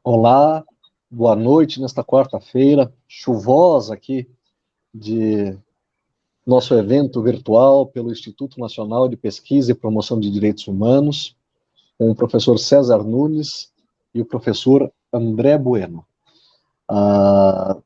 Olá, boa noite nesta quarta-feira, chuvosa aqui, de nosso evento virtual pelo Instituto Nacional de Pesquisa e Promoção de Direitos Humanos, com o professor César Nunes e o professor André Bueno.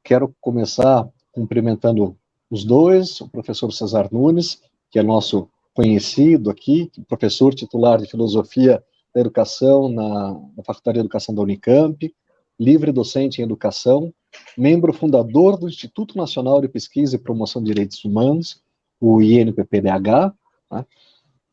Quero começar cumprimentando os dois, o professor César Nunes, que é nosso conhecido aqui, professor titular de Filosofia da Educação na Faculdade de Educação da Unicamp, livre docente em Educação, membro fundador do Instituto Nacional de Pesquisa e Promoção de Direitos Humanos, o INPPDH, né?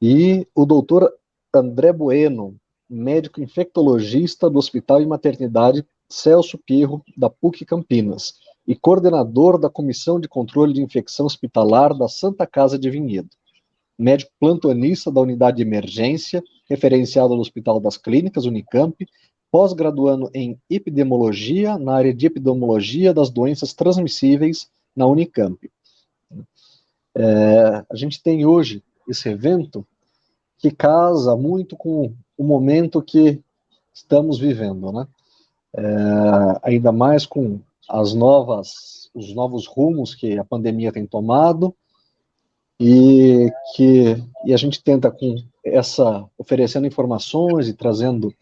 E o doutor André Bueno, médico infectologista do Hospital e Maternidade Celso Pirro, da PUC Campinas, e coordenador da Comissão de Controle de Infecção Hospitalar da Santa Casa de Vinhedo. Médico plantonista da Unidade de Emergência, referenciado no Hospital das Clínicas, Unicamp, pós-graduando em Epidemiologia, na área de Epidemiologia das Doenças Transmissíveis, na Unicamp. A gente tem hoje esse evento que casa muito com o momento que estamos vivendo, né? Ainda mais com os novos rumos que a pandemia tem tomado, e a gente tenta oferecendo informações e trazendo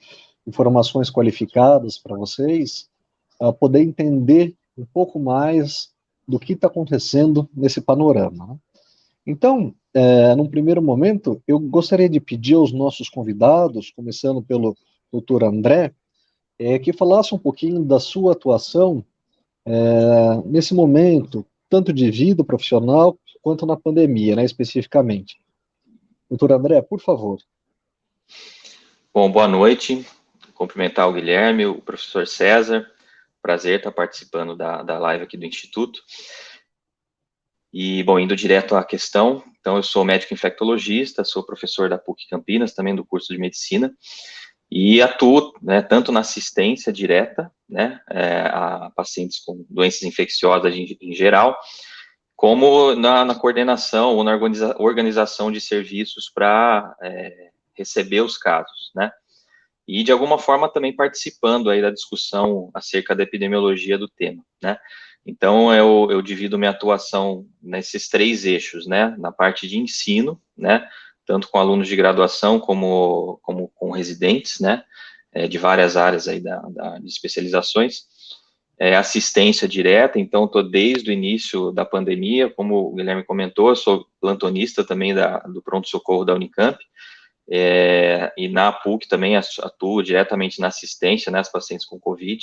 informações qualificadas para vocês, poder entender um pouco mais do que está acontecendo nesse panorama, né? Então, num primeiro momento, eu gostaria de pedir aos nossos convidados, começando pelo doutor André, que falasse um pouquinho da sua atuação nesse momento, tanto de vida profissional, quanto na pandemia, né, especificamente. Doutor André, por favor. Bom, boa noite. Cumprimentar o Guilherme, o professor César. Prazer estar participando da live aqui do Instituto. E, bom, indo direto à questão, então eu sou médico infectologista, sou professor da PUC Campinas, também do curso de medicina, e atuo, né, tanto na assistência direta, né, a pacientes com doenças infecciosas em geral, como na coordenação ou na organização de serviços para receber os casos, né, e de alguma forma também participando aí da discussão acerca da epidemiologia do tema, né. Então, eu divido minha atuação nesses três eixos, né, na parte de ensino, né, tanto com alunos de graduação como com residentes, né, de várias áreas aí de especializações, assistência direta, então estou desde o início da pandemia, como o Guilherme comentou, eu sou plantonista também do pronto-socorro da Unicamp, e na PUC também atuo diretamente na assistência, né, aos pacientes com Covid.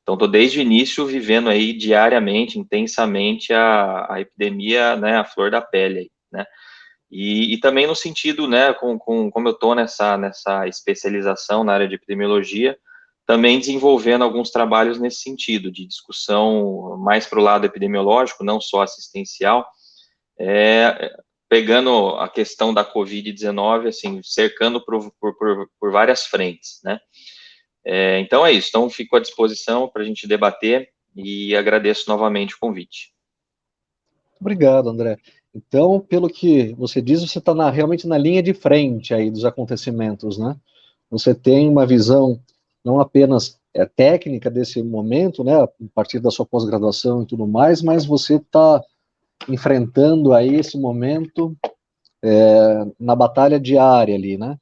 Então, estou desde o início vivendo aí diariamente, intensamente, a epidemia, né, a flor da pele, aí, né, e também no sentido, né, como eu estou nessa especialização na área de epidemiologia, também desenvolvendo alguns trabalhos nesse sentido, de discussão mais para o lado epidemiológico, não só assistencial, pegando a questão da Covid-19, assim, cercando por várias frentes, né. Então é isso, então fico à disposição para a gente debater e agradeço novamente o convite. Obrigado, André. Então, pelo que você diz, você está realmente na linha de frente aí dos acontecimentos, né? Você tem uma visão não apenas técnica desse momento, né, a partir da sua pós-graduação e tudo mais, mas você está enfrentando aí esse momento na batalha diária ali, né?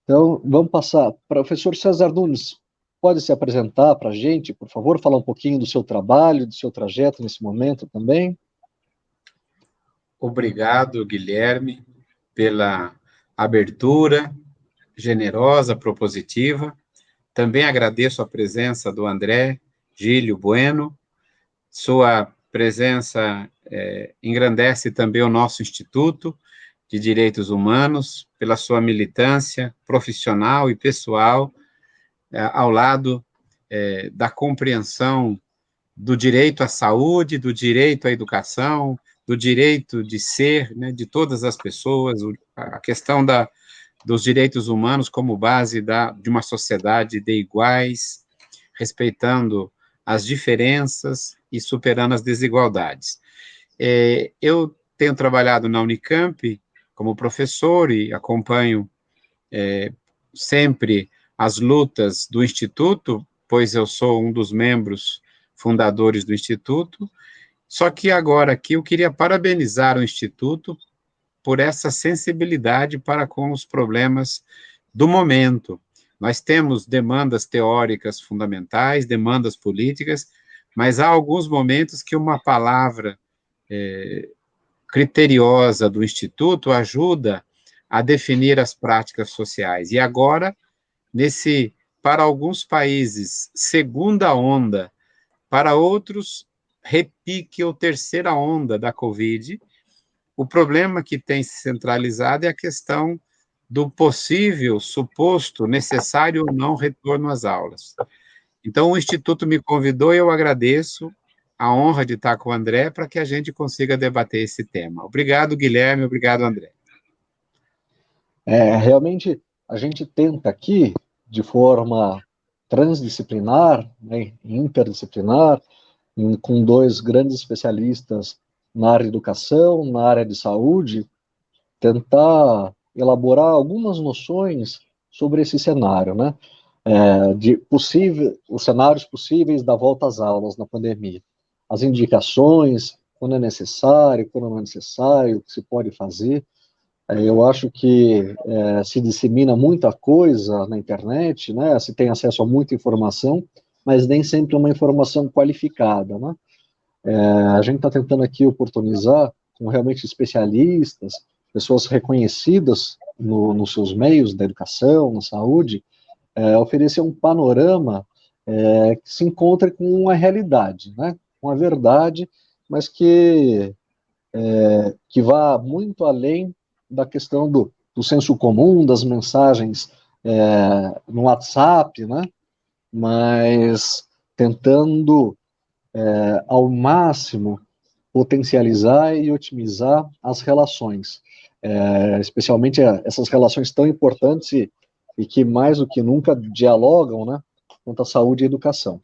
Então, vamos passar. Professor César Nunes, pode se apresentar para a gente, por favor, falar um pouquinho do seu trabalho, do seu trajeto nesse momento também? Obrigado, Guilherme, pela abertura generosa, propositiva. Também agradeço a presença do André Gílio Bueno. Sua presença engrandece também o nosso Instituto de Direitos Humanos, pela sua militância profissional e pessoal, ao lado da compreensão do direito à saúde, do direito à educação, do direito de ser, né, de todas as pessoas, a questão dos direitos humanos como base de uma sociedade de iguais, respeitando as diferenças e superando as desigualdades. Eu tenho trabalhado na Unicamp como professor e acompanho sempre as lutas do Instituto pois eu sou um dos membros fundadores do Instituto. Só que agora aqui eu queria parabenizar o Instituto por essa sensibilidade para com os problemas do momento. Nós temos demandas teóricas fundamentais, demandas políticas, mas há alguns momentos que uma palavra criteriosa do Instituto ajuda a definir as práticas sociais. E agora, para alguns países, segunda onda, para outros, repique ou terceira onda da Covid, o problema que tem se centralizado é a questão do possível, suposto, necessário ou não retorno às aulas. Então, o Instituto me convidou e eu agradeço a honra de estar com o André para que a gente consiga debater esse tema. Obrigado, Guilherme, obrigado, André. Realmente, a gente tenta aqui, de forma transdisciplinar, né, interdisciplinar, com dois grandes especialistas na área de educação, na área de saúde, tentar elaborar algumas noções sobre esse cenário, né? Os cenários possíveis da volta às aulas na pandemia, as indicações, quando é necessário, quando não é necessário, o que se pode fazer. Eu acho que se dissemina muita coisa na internet, né? Se tem acesso a muita informação, mas nem sempre uma informação qualificada, né? A gente está tentando aqui oportunizar com realmente especialistas, pessoas reconhecidas nos seus meios da educação, na saúde, oferecer um panorama que se encontre com a realidade, né? Com a verdade, mas que vá muito além da questão do senso comum, das mensagens no WhatsApp, né? Mas tentando ao máximo potencializar e otimizar as relações, especialmente essas relações tão importantes e que mais do que nunca dialogam, né, quanto à saúde e educação.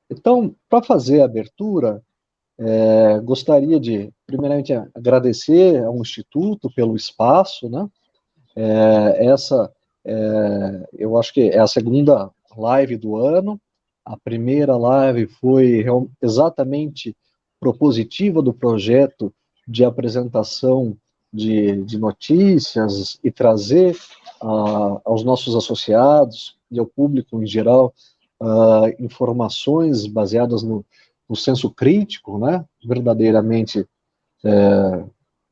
Então, para fazer a abertura, gostaria de, primeiramente, agradecer ao Instituto pelo espaço, né? Eu acho que é a segunda live do ano. A primeira live foi exatamente propositiva do projeto de apresentação de notícias e trazer aos nossos associados e ao público em geral informações baseadas no senso crítico, né, verdadeiramente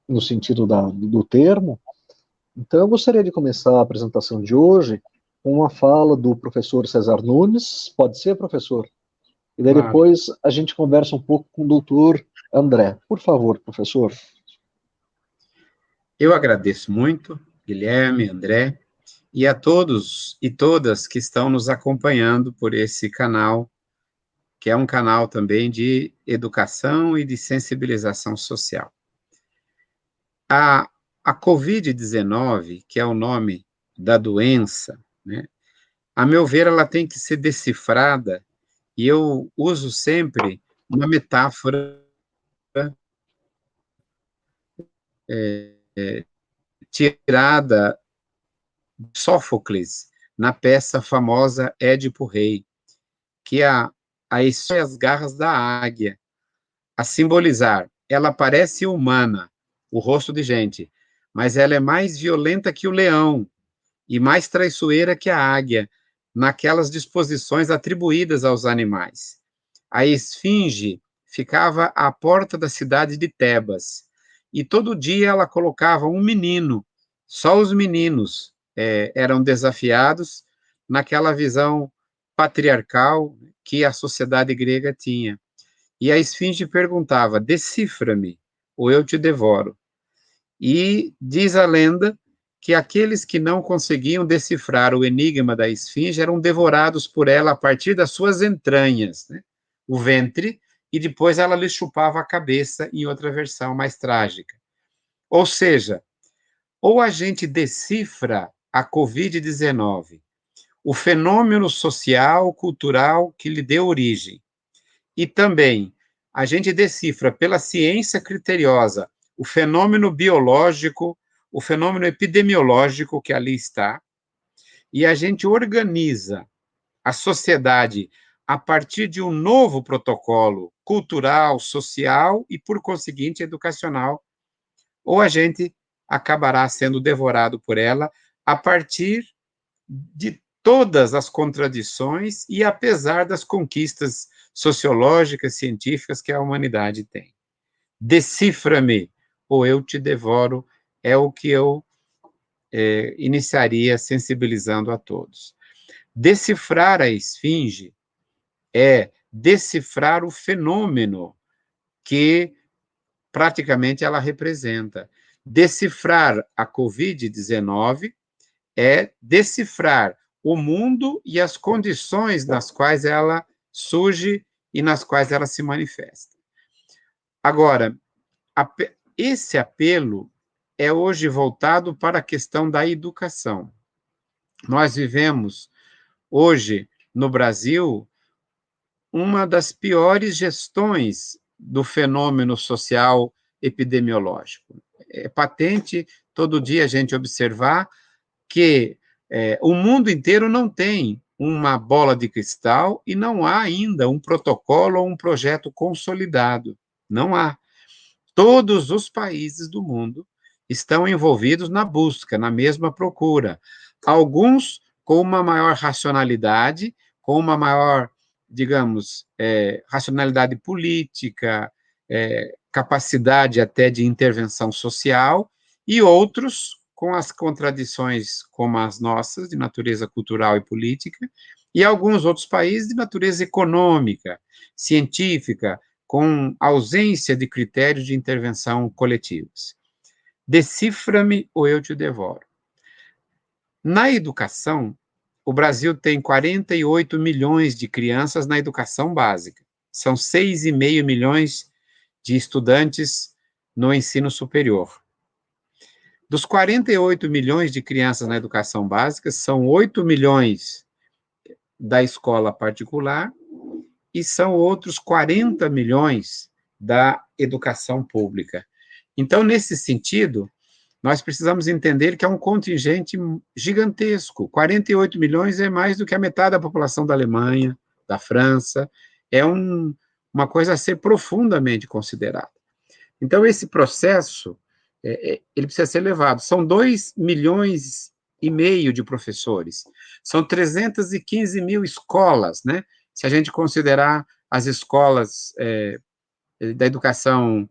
no sentido do termo. Então, eu gostaria de começar a apresentação de hoje com uma fala do professor César Nunes. Pode ser, professor? E daí Claro. depois a gente conversa um pouco com o doutor André. Por favor, professor. Eu agradeço muito, Guilherme, André, e a todos e todas que estão nos acompanhando por esse canal, que é um canal também de educação e de sensibilização social. A Covid-19, que é o nome da doença, né, a meu ver, ela tem que ser decifrada, e eu uso sempre uma metáfora tirada de Sófocles, na peça famosa Édipo Rei, que são as garras da águia, a simbolizar, ela parece humana, o rosto de gente, mas ela é mais violenta que o leão e mais traiçoeira que a águia, naquelas disposições atribuídas aos animais. A esfinge ficava à porta da cidade de Tebas, e todo dia ela colocava um menino, só os meninos eram desafiados naquela visão patriarcal que a sociedade grega tinha. E a esfinge perguntava: decifra-me, ou eu te devoro. E diz a lenda que aqueles que não conseguiam decifrar o enigma da esfinge eram devorados por ela a partir das suas entranhas, né? O ventre, e depois ela lhe chupava a cabeça em outra versão mais trágica. Ou seja, ou a gente decifra a Covid-19, o fenômeno social, cultural que lhe deu origem, e também a gente decifra pela ciência criteriosa o fenômeno biológico, o fenômeno epidemiológico que ali está, e a gente organiza a sociedade a partir de um novo protocolo cultural, social e, por conseguinte, educacional, ou a gente acabará sendo devorado por ela a partir de todas as contradições e apesar das conquistas sociológicas, científicas que a humanidade tem. Decifra-me, ou eu te devoro, é o que eu iniciaria sensibilizando a todos. Decifrar a esfinge é decifrar o fenômeno que praticamente ela representa. Decifrar a Covid-19 é decifrar o mundo e as condições nas quais ela surge e nas quais ela se manifesta. Agora, esse apelo é hoje voltado para a questão da educação. Nós vivemos hoje, no Brasil, uma das piores gestões do fenômeno social epidemiológico. É patente todo dia a gente observar que o mundo inteiro não tem uma bola de cristal e não há ainda um protocolo ou um projeto consolidado. Não há. Todos os países do mundo estão envolvidos na busca, na mesma procura. Alguns com uma maior racionalidade, com uma maior, digamos, racionalidade política, capacidade até de intervenção social, e outros com as contradições como as nossas, de natureza cultural e política, e alguns outros países de natureza econômica, científica, com ausência de critérios de intervenção coletivos. Decifra-me ou eu te devoro. Na educação, o Brasil tem 48 milhões de crianças na educação básica. São 6,5 milhões de estudantes no ensino superior. Dos 48 milhões de crianças na educação básica, são 8 milhões da escola particular e são outros 40 milhões da educação pública. Então, nesse sentido, nós precisamos entender que é um contingente gigantesco. 48 milhões é mais do que a metade da população da Alemanha, da França. É uma coisa a ser profundamente considerada. Então, esse processo, ele precisa ser levado. São 2,5 milhões de professores. São 315 mil escolas, né? Se a gente considerar as escolas da educação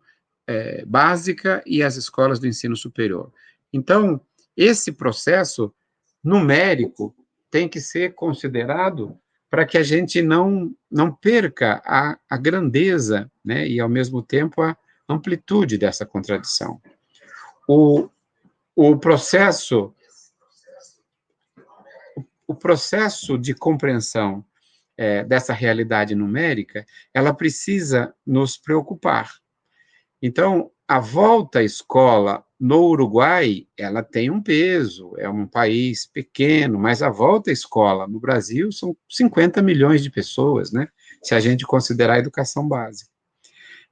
básica e as escolas do ensino superior. Então, esse processo numérico tem que ser considerado para que a gente não perca a grandeza, né, e, ao mesmo tempo, a amplitude dessa contradição. O processo de compreensão dessa realidade numérica, ela precisa nos preocupar. Então, a volta à escola no Uruguai, ela tem um peso, é um país pequeno, mas a volta à escola no Brasil são 50 milhões de pessoas, né? Se a gente considerar a educação básica.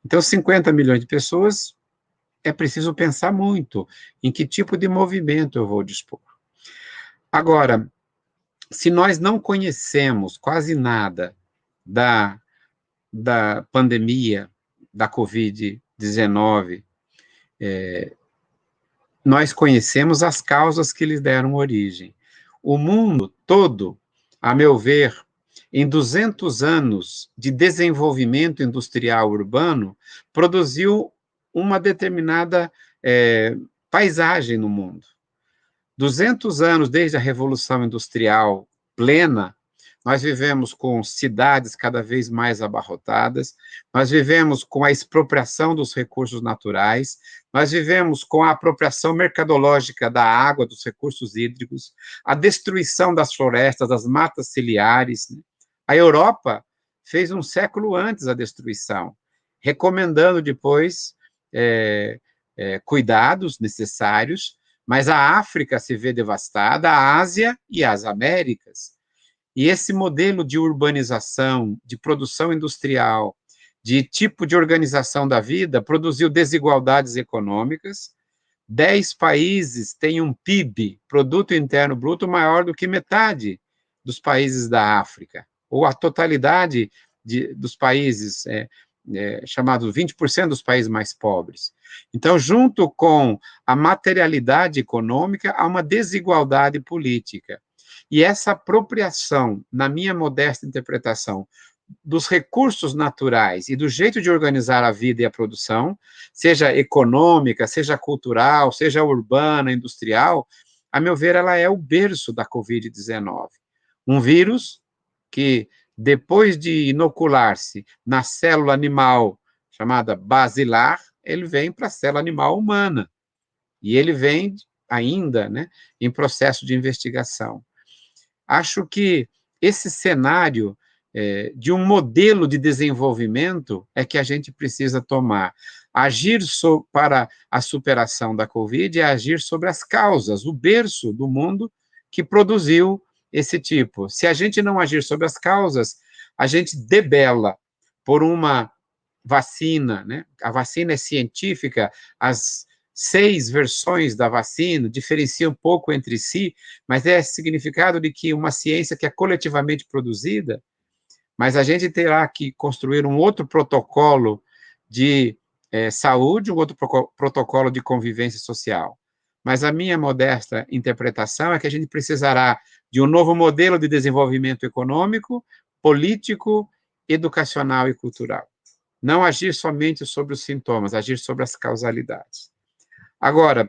Então, 50 milhões de pessoas, é preciso pensar muito em que tipo de movimento eu vou dispor. Agora, se nós não conhecemos quase nada da pandemia da Covid-19, nós conhecemos as causas que lhes deram origem. O mundo todo, a meu ver, em 200 anos de desenvolvimento industrial urbano, produziu uma determinada paisagem no mundo. 200 anos desde a Revolução Industrial plena, nós vivemos com cidades cada vez mais abarrotadas, nós vivemos com a expropriação dos recursos naturais, nós vivemos com a apropriação mercadológica da água, dos recursos hídricos, a destruição das florestas, das matas ciliares. A Europa fez um século antes a destruição, recomendando depois cuidados necessários, mas a África se vê devastada, a Ásia e as Américas. E esse modelo de urbanização, de produção industrial, de tipo de organização da vida, produziu desigualdades econômicas. 10 países têm um PIB, Produto Interno Bruto, maior do que metade dos países da África ou a totalidade dos países chamados 20% dos países mais pobres. Então, junto com a materialidade econômica, há uma desigualdade política. E essa apropriação, na minha modesta interpretação, dos recursos naturais e do jeito de organizar a vida e a produção, seja econômica, seja cultural, seja urbana, industrial, a meu ver, ela é o berço da Covid-19. Um vírus que, depois de inocular-se na célula animal chamada basilar, ele vem para a célula animal humana. E ele vem ainda, né, em processo de investigação. Acho que esse cenário de um modelo de desenvolvimento é que a gente precisa tomar. Agir para a superação da Covid é agir sobre as causas, o berço do mundo que produziu esse tipo. Se a gente não agir sobre as causas, a gente debela por uma vacina, né? A vacina é científica, as 6 versões da vacina diferenciam um pouco entre si, mas é significado de que uma ciência que é coletivamente produzida, mas a gente terá que construir um outro protocolo de saúde, um outro protocolo de convivência social. Mas a minha modesta interpretação é que a gente precisará de um novo modelo de desenvolvimento econômico, político, educacional e cultural. Não agir somente sobre os sintomas, agir sobre as causalidades. Agora,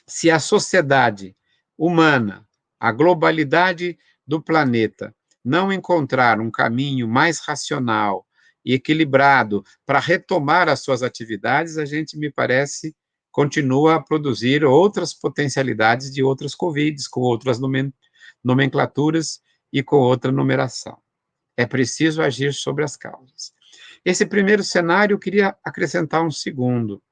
se a sociedade humana, a globalidade do planeta, não encontrar um caminho mais racional e equilibrado para retomar as suas atividades, a gente, me parece, continua a produzir outras potencialidades de outras Covids, com outras nomenclaturas e com outra numeração. É preciso agir sobre as causas. Esse primeiro cenário, eu queria acrescentar um segundo.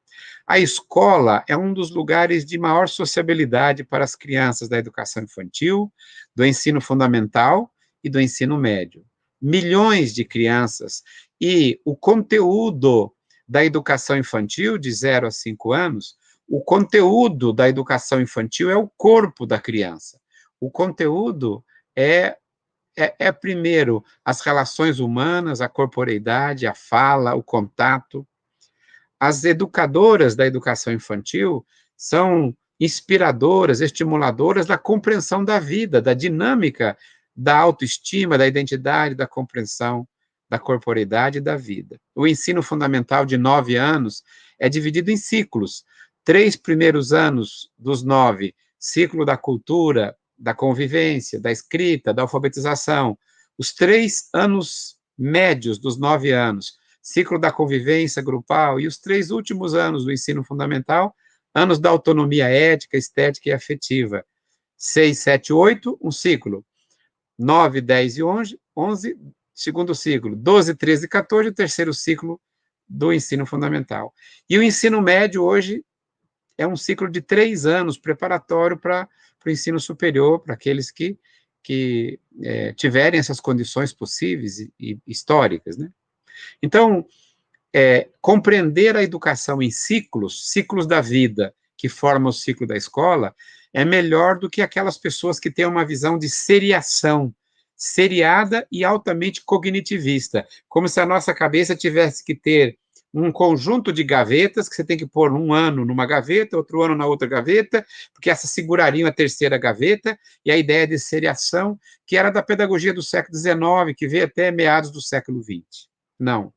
A escola é um dos lugares de maior sociabilidade para as crianças da educação infantil, do ensino fundamental e do ensino médio. Milhões de crianças, e o conteúdo da educação infantil, de 0 a 5 anos, o conteúdo da educação infantil é o corpo da criança. O conteúdo é primeiro, as relações humanas, a corporeidade, a fala, o contato. As educadoras da educação infantil são inspiradoras, estimuladoras da compreensão da vida, da dinâmica, da autoestima, da identidade, da compreensão da corporeidade e da vida. O ensino fundamental de 9 anos é dividido em ciclos. 3 primeiros anos dos 9, ciclo da cultura, da convivência, da escrita, da alfabetização. Os 3 anos médios dos 9 anos, ciclo da convivência grupal, e os 3 últimos anos do ensino fundamental, anos da autonomia ética, estética e afetiva. 6, 7, 8, um ciclo. 9, 10 e 11, segundo ciclo. 12, 13 e 14, o terceiro ciclo do ensino fundamental. E o ensino médio hoje é um ciclo de 3 anos, preparatório para o ensino superior, para aqueles que tiverem essas condições possíveis e históricas, né? Então, compreender a educação em ciclos da vida, que formam o ciclo da escola, é melhor do que aquelas pessoas que têm uma visão de seriação, seriada e altamente cognitivista, como se a nossa cabeça tivesse que ter um conjunto de gavetas, que você tem que pôr um ano numa gaveta, outro ano na outra gaveta, porque essa segurariam a terceira gaveta, e a ideia de seriação, que era da pedagogia do século XIX, que veio até meados do século XX. Não.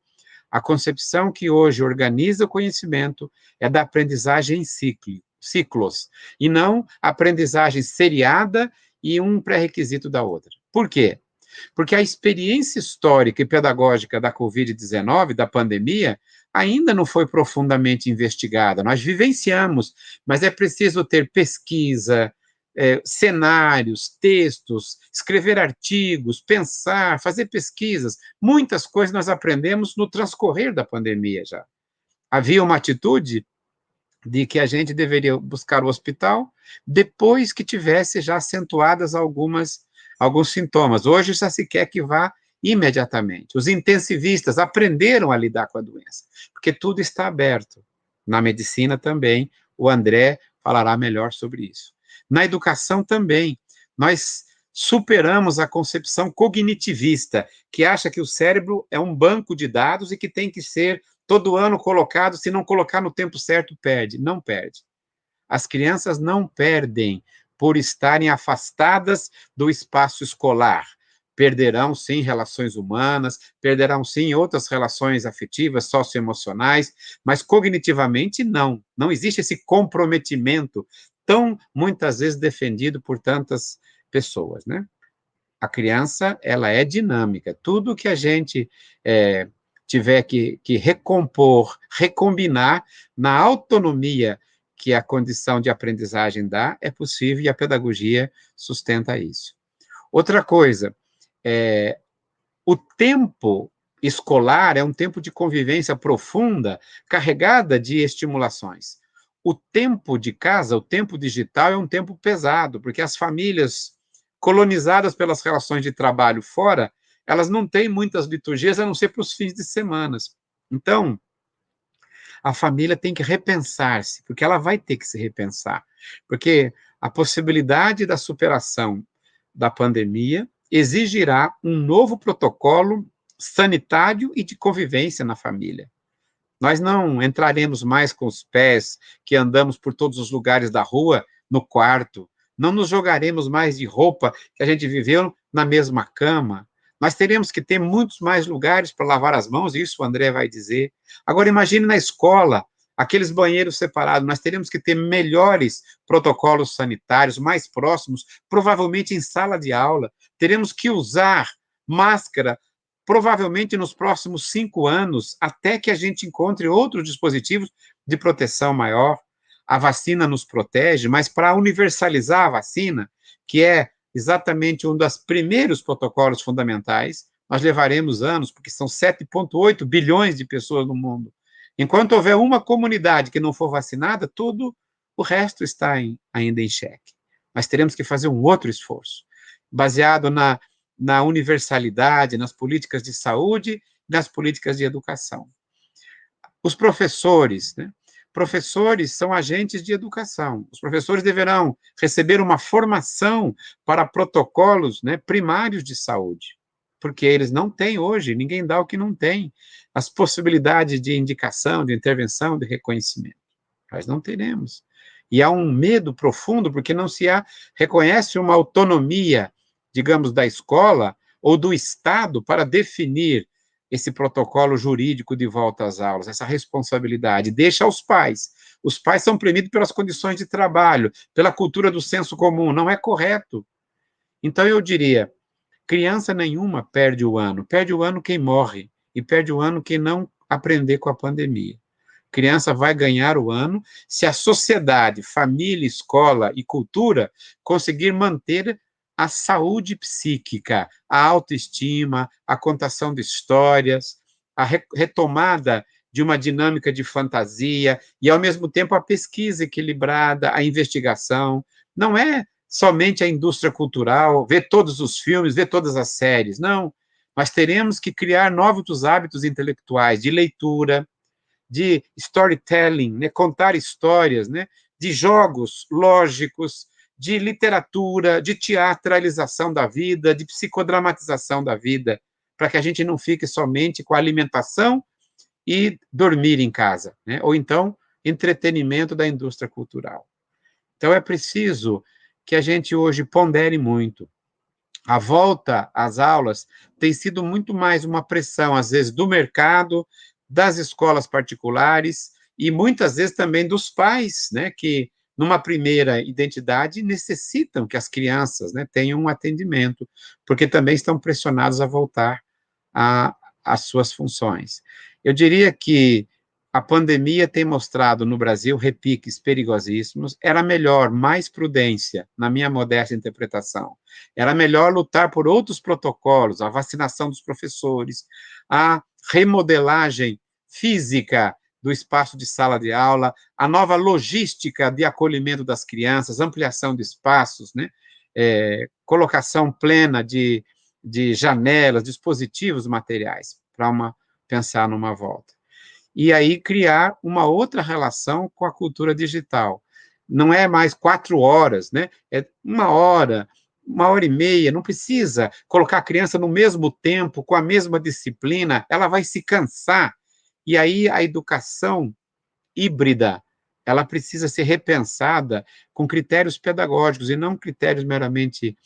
A concepção que hoje organiza o conhecimento é da aprendizagem em ciclos, e não aprendizagem seriada e um pré-requisito da outra. Por quê? Porque a experiência histórica e pedagógica da Covid-19, da pandemia, ainda não foi profundamente investigada. Nós vivenciamos, mas é preciso ter pesquisa, cenários, textos, escrever artigos, pensar, fazer pesquisas. Muitas coisas nós aprendemos no transcorrer da pandemia já. Havia uma atitude de que a gente deveria buscar o hospital depois que tivesse já acentuadas alguns sintomas. Hoje já se quer que vá imediatamente. Os intensivistas aprenderam a lidar com a doença, porque tudo está aberto. Na medicina também, o André falará melhor sobre isso. Na educação também, nós superamos a concepção cognitivista, que acha que o cérebro é um banco de dados e que tem que ser todo ano colocado, se não colocar no tempo certo, perde. Não perde. As crianças não perdem por estarem afastadas do espaço escolar. Perderão, sim, relações humanas, perderão, sim, outras relações afetivas, socioemocionais, mas cognitivamente não. Não existe esse comprometimento tão, muitas vezes, defendido por tantas pessoas, né? A criança, ela é dinâmica. Tudo que a gente tiver que recompor, recombinar na autonomia que a condição de aprendizagem dá, é possível e a pedagogia sustenta isso. Outra coisa, o tempo escolar é um tempo de convivência profunda, carregada de estimulações. O tempo de casa, o tempo digital, é um tempo pesado, porque as famílias colonizadas pelas relações de trabalho fora, elas não têm muitas liturgias, a não ser para os fins de semana. Então, a família tem que repensar-se, porque ela vai ter que se repensar, porque a possibilidade da superação da pandemia exigirá um novo protocolo sanitário e de convivência na família. Nós não entraremos mais com os pés que andamos por todos os lugares da rua no quarto, não nos jogaremos mais de roupa que a gente viveu na mesma cama. Nós teremos que ter muitos mais lugares para lavar as mãos, isso o André vai dizer. Agora, imagine na escola, aqueles banheiros separados, nós teremos que ter melhores protocolos sanitários, mais próximos, provavelmente em sala de aula. Teremos que usar máscara, provavelmente nos próximos 5 anos, até que a gente encontre outros dispositivos de proteção maior. A vacina nos protege, mas para universalizar a vacina, que é exatamente um dos primeiros protocolos fundamentais, nós levaremos anos, porque são 7,8 bilhões de pessoas no mundo. Enquanto houver uma comunidade que não for vacinada, todo o resto está ainda em xeque. Nós teremos que fazer um outro esforço, baseado na universalidade, nas políticas de saúde, nas políticas de educação. Os professores, né? Professores são agentes de educação. Os professores deverão receber uma formação para protocolos, né, primários de saúde, porque eles não têm hoje, ninguém dá o que não tem, as possibilidades de indicação, de intervenção, de reconhecimento. Nós não teremos. E há um medo profundo, porque não se reconhece uma autonomia, digamos, da escola ou do Estado para definir esse protocolo jurídico de volta às aulas, essa responsabilidade. Deixa aos pais. Os pais são premidos pelas condições de trabalho, pela cultura do senso comum. Não é correto. Então, eu diria, criança nenhuma perde o ano quem morre, e perde o ano quem não aprender com a pandemia. Criança vai ganhar o ano se a sociedade, família, escola e cultura conseguir manter a saúde psíquica, a autoestima, a contação de histórias, a retomada de uma dinâmica de fantasia e, ao mesmo tempo, a pesquisa equilibrada, a investigação. Não é somente a indústria cultural, ver todos os filmes, ver todas as séries, não. Nós teremos que criar novos hábitos intelectuais de leitura, de storytelling, né, contar histórias, né, de jogos lógicos, de literatura, de teatralização da vida, de psicodramatização da vida, para que a gente não fique somente com a alimentação e dormir em casa, né, ou então entretenimento da indústria cultural. Então é preciso que a gente hoje pondere muito. A volta às aulas tem sido muito mais uma pressão, às vezes, do mercado, das escolas particulares e muitas vezes também dos pais, né, que numa primeira identidade necessitam que as crianças, né, tenham um atendimento, porque também estão pressionados a voltar às suas funções. Eu diria que a pandemia tem mostrado no Brasil repiques perigosíssimos. Era melhor mais prudência, na minha modesta interpretação. Era melhor lutar por outros protocolos, a vacinação dos professores, a remodelagem física do espaço de sala de aula, a nova logística de acolhimento das crianças, ampliação de espaços, né? Colocação plena de janelas, dispositivos materiais, para pensar numa volta. E aí criar uma outra relação com a cultura digital. Não é mais 4 horas, né? É 1 hora, 1h30, não precisa colocar a criança no mesmo tempo, com a mesma disciplina, ela vai se cansar. E aí a educação híbrida, ela precisa ser repensada com critérios pedagógicos e não critérios meramente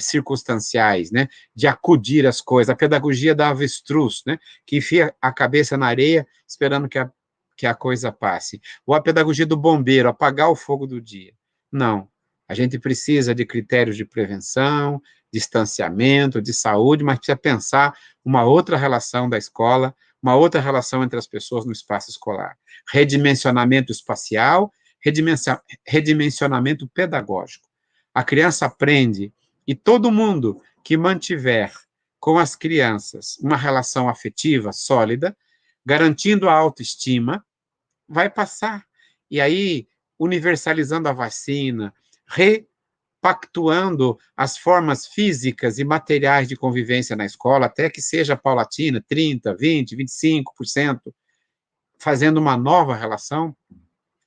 circunstanciais, né, de acudir às coisas, a pedagogia da avestruz, né, que enfia a cabeça na areia esperando que a coisa passe, ou a pedagogia do bombeiro, apagar o fogo do dia. Não, a gente precisa de critérios de prevenção, distanciamento, de saúde, mas precisa pensar uma outra relação da escola, uma outra relação entre as pessoas no espaço escolar. Redimensionamento espacial, redimensionamento pedagógico. A criança aprende, e todo mundo que mantiver com as crianças uma relação afetiva sólida, garantindo a autoestima, vai passar. E aí, universalizando a vacina, repactuando as formas físicas e materiais de convivência na escola, até que seja paulatina, 30%, 20%, 25%, fazendo uma nova relação,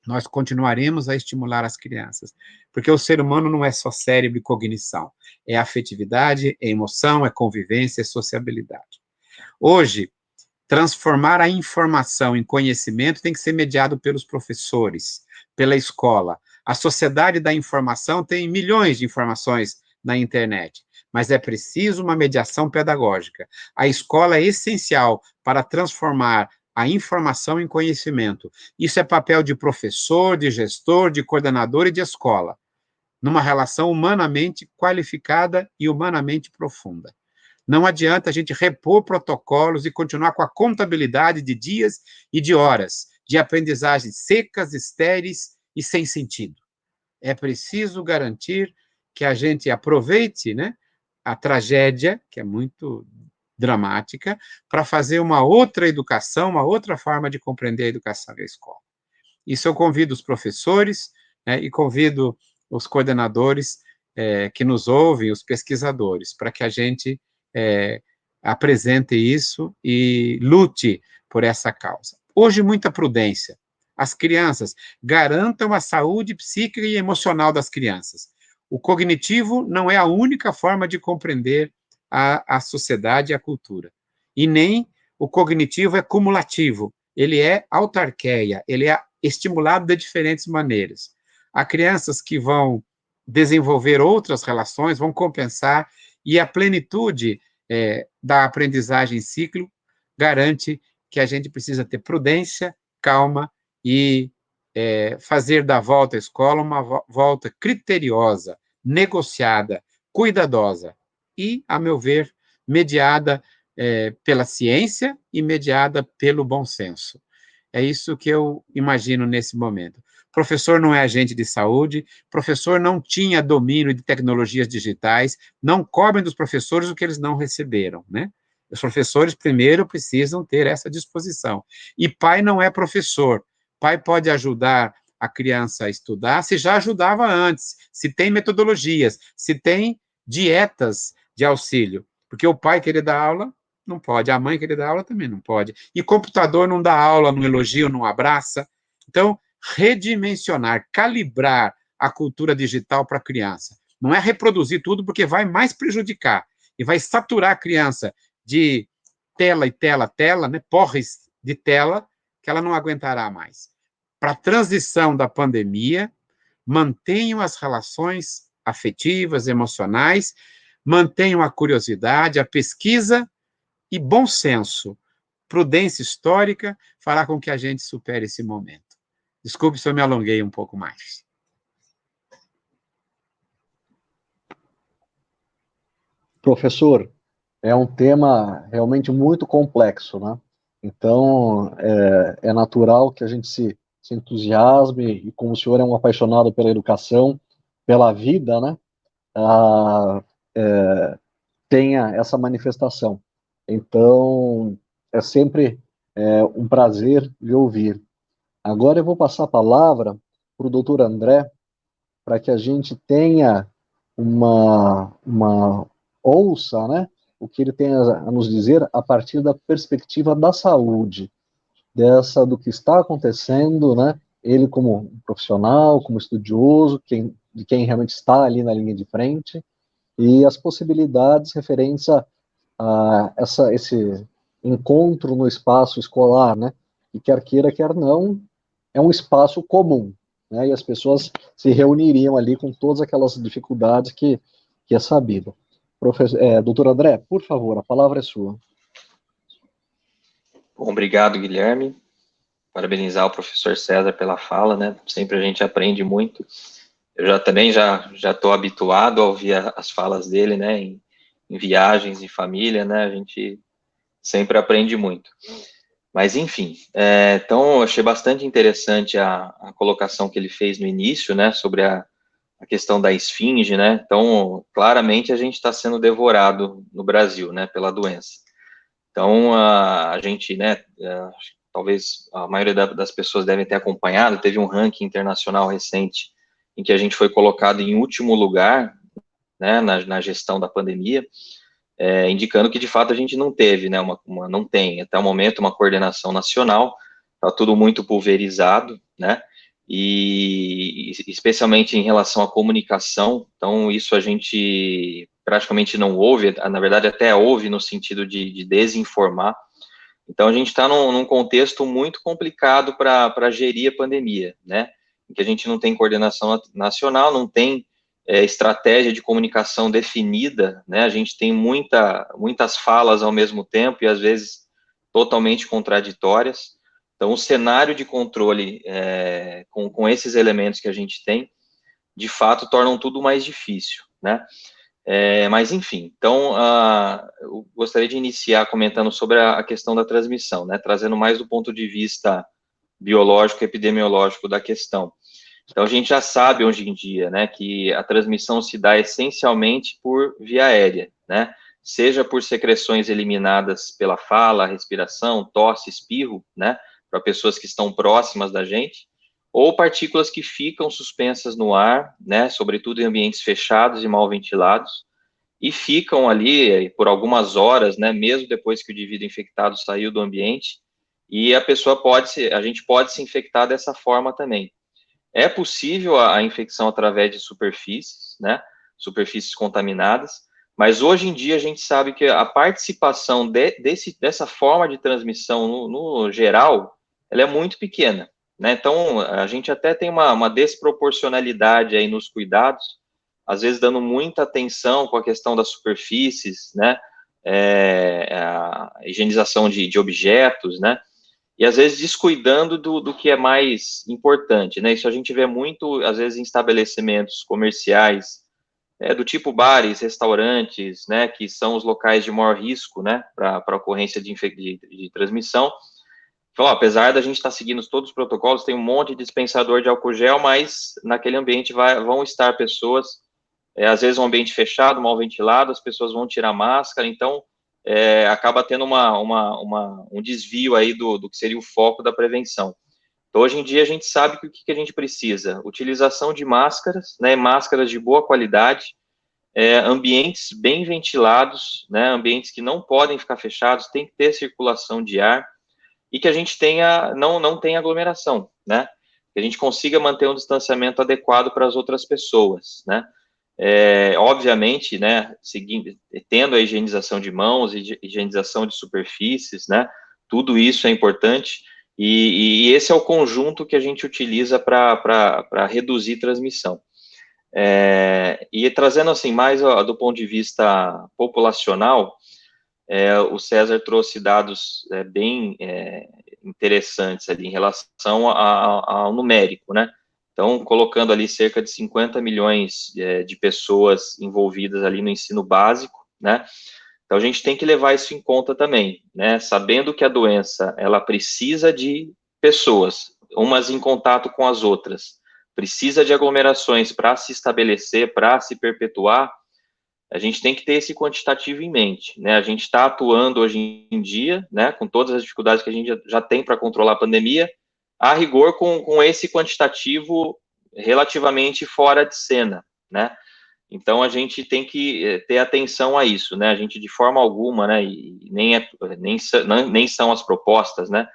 nós continuaremos a estimular as crianças, porque o ser humano não é só cérebro e cognição, é afetividade, é emoção, é convivência, é sociabilidade. Hoje, transformar a informação em conhecimento tem que ser mediado pelos professores, pela escola. A sociedade da informação tem milhões de informações na internet, mas é preciso uma mediação pedagógica. A escola é essencial para transformar a informação em conhecimento. Isso é papel de professor, de gestor, de coordenador e de escola, numa relação humanamente qualificada e humanamente profunda. Não adianta a gente repor protocolos e continuar com a contabilidade de dias e de horas, de aprendizagens secas, estéreis e sem sentido. É preciso garantir que a gente aproveite, né, a tragédia, que é muito dramática, para fazer uma outra educação, uma outra forma de compreender a educação e a escola. Isso eu convido os professores, né, e convido os coordenadores que nos ouvem, os pesquisadores, para que a gente apresente isso e lute por essa causa. Hoje, muita prudência. As crianças, garantam a saúde psíquica e emocional das crianças. O cognitivo não é a única forma de compreender a sociedade e a cultura. E nem o cognitivo é cumulativo. Ele é autarqueia, ele é estimulado de diferentes maneiras. Há crianças que vão desenvolver outras relações, vão compensar, e a plenitude da aprendizagem em ciclo garante que a gente precisa ter prudência, calma e fazer da volta à escola uma volta criteriosa, negociada, cuidadosa e, a meu ver, mediada pela ciência e mediada pelo bom senso. É isso que eu imagino nesse momento. Professor não é agente de saúde, professor não tinha domínio de tecnologias digitais, não cobrem dos professores o que eles não receberam, né? Os professores, primeiro, precisam ter essa disposição. E pai não é professor. Pai pode ajudar a criança a estudar, se já ajudava antes, se tem metodologias, se tem dietas de auxílio, porque o pai querer dar aula, não pode, a mãe querer dar aula também não pode, e computador não dá aula, não elogia, não abraça. Então, redimensionar, calibrar a cultura digital para a criança. Não é reproduzir tudo, porque vai mais prejudicar, e vai saturar a criança de tela e tela, tela, né, porres de tela, que ela não aguentará mais. Para a transição da pandemia, mantenham as relações afetivas, emocionais, mantenham a curiosidade, a pesquisa e bom senso, prudência histórica, fará com que a gente supere esse momento. Desculpe se eu me alonguei um pouco mais. Professor, é um tema realmente muito complexo, né? Então, é natural que a gente se entusiasme, e como o senhor é um apaixonado pela educação, pela vida, né? Ah, tenha essa manifestação. Então, é sempre um prazer lhe ouvir. Agora eu vou passar a palavra para o doutor André, para que a gente tenha uma ouça, né, o que ele tem a nos dizer a partir da perspectiva da saúde, do que está acontecendo, né, ele como profissional, como estudioso, de quem realmente está ali na linha de frente, e as possibilidades referentes a esse encontro no espaço escolar, né? E quer queira, quer não, é um espaço comum, né? E as pessoas se reuniriam ali com todas aquelas dificuldades que é sabido. Doutor André, por favor, a palavra é sua. Bom, obrigado, Guilherme. Parabenizar o professor César pela fala, né? Sempre a gente aprende muito. Eu também já estou habituado a ouvir as falas dele, né? Em viagens, em família, né? A gente sempre aprende muito. Mas, enfim, então, eu achei bastante interessante a colocação que ele fez no início, né? Sobre a questão da esfinge, né? Então, claramente, a gente está sendo devorado no Brasil, né? Pela doença. Então, a gente, né? Talvez a maioria das pessoas devem ter acompanhado, teve um ranking internacional recente em que a gente foi colocado em último lugar, né, na gestão da pandemia, indicando que de fato a gente não teve, né, não tem até o momento uma coordenação nacional, está tudo muito pulverizado, né, e especialmente em relação à comunicação, então isso a gente praticamente não ouve, na verdade até ouve no sentido de desinformar. Então, a gente está num contexto muito complicado para gerir a pandemia, né? Em que a gente não tem coordenação nacional, não tem estratégia de comunicação definida, né? A gente tem muitas falas ao mesmo tempo e, às vezes, totalmente contraditórias. Então, o cenário de controle com esses elementos que a gente tem, de fato, tornam tudo mais difícil, né? Mas, enfim, então, eu gostaria de iniciar comentando sobre a questão da transmissão, né, trazendo mais do ponto de vista biológico e epidemiológico da questão. Então, a gente já sabe hoje em dia, né, que a transmissão se dá essencialmente por via aérea, né, seja por secreções eliminadas pela fala, respiração, tosse, espirro, né, para pessoas que estão próximas da gente, ou partículas que ficam suspensas no ar, né, sobretudo em ambientes fechados e mal ventilados, e ficam ali por algumas horas, né, mesmo depois que o indivíduo infectado saiu do ambiente, e a gente pode se infectar dessa forma também. É possível a infecção através de superfícies, né, superfícies contaminadas, mas hoje em dia a gente sabe que a participação dessa forma de transmissão no geral, ela é muito pequena, né, então a gente até tem uma desproporcionalidade aí nos cuidados, às vezes dando muita atenção com a questão das superfícies, né, a higienização de objetos, né, e às vezes descuidando do que é mais importante, né? Isso a gente vê muito, às vezes, em estabelecimentos comerciais, do tipo bares, restaurantes, né? Que são os locais de maior risco, né? Para ocorrência de transmissão. Então, apesar da gente estar seguindo todos os protocolos, tem um monte de dispensador de álcool gel, mas naquele ambiente vão estar pessoas, às vezes um ambiente fechado, mal ventilado, as pessoas vão tirar máscara, então acaba tendo um desvio aí do que seria o foco da prevenção. Então, hoje em dia, a gente sabe que o que a gente precisa? Utilização de máscaras, né, máscaras de boa qualidade, ambientes bem ventilados, né, ambientes que não podem ficar fechados, tem que ter circulação de ar, e que a gente não tenha aglomeração, né, que a gente consiga manter um distanciamento adequado para as outras pessoas, né. Obviamente, né, tendo a higienização de mãos, higienização de superfícies, né, tudo isso é importante, e esse é o conjunto que a gente utiliza para reduzir transmissão. E trazendo, assim, mais do ponto de vista populacional, o César trouxe dados bem interessantes ali em relação ao numérico, né, então, colocando ali cerca de 50 milhões de pessoas envolvidas ali no ensino básico, né? Então, a gente tem que levar isso em conta também, né? Sabendo que a doença, ela precisa de pessoas, umas em contato com as outras, precisa de aglomerações para se estabelecer, para se perpetuar, a gente tem que ter esse quantitativo em mente, né? A gente está atuando hoje em dia, né, com todas as dificuldades que a gente já tem para controlar a pandemia, a rigor com esse quantitativo relativamente fora de cena, né? Então a gente tem que ter atenção a isso, né? A gente de forma alguma, né? E nem são as propostas, né?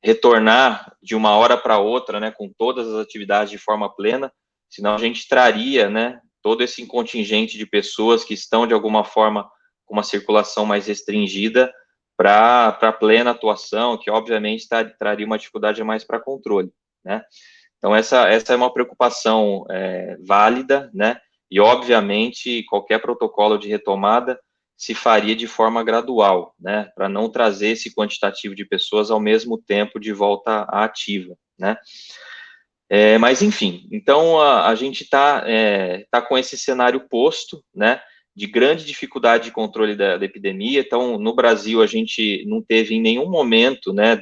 Retornar de uma hora para outra, né? Com todas as atividades de forma plena, senão a gente traria, né? todo esse contingente de pessoas que estão, de alguma forma, com uma circulação mais restringida para plena atuação, que, obviamente, traria uma dificuldade a mais para controle, né? Então, essa é uma preocupação válida, né? E, obviamente, qualquer protocolo de retomada se faria de forma gradual, né? Para não trazer esse quantitativo de pessoas ao mesmo tempo de volta à ativa, né? Mas, enfim, então a gente tá com esse cenário posto, né? De grande dificuldade de controle da epidemia. Então, no Brasil, a gente não teve em nenhum momento, né?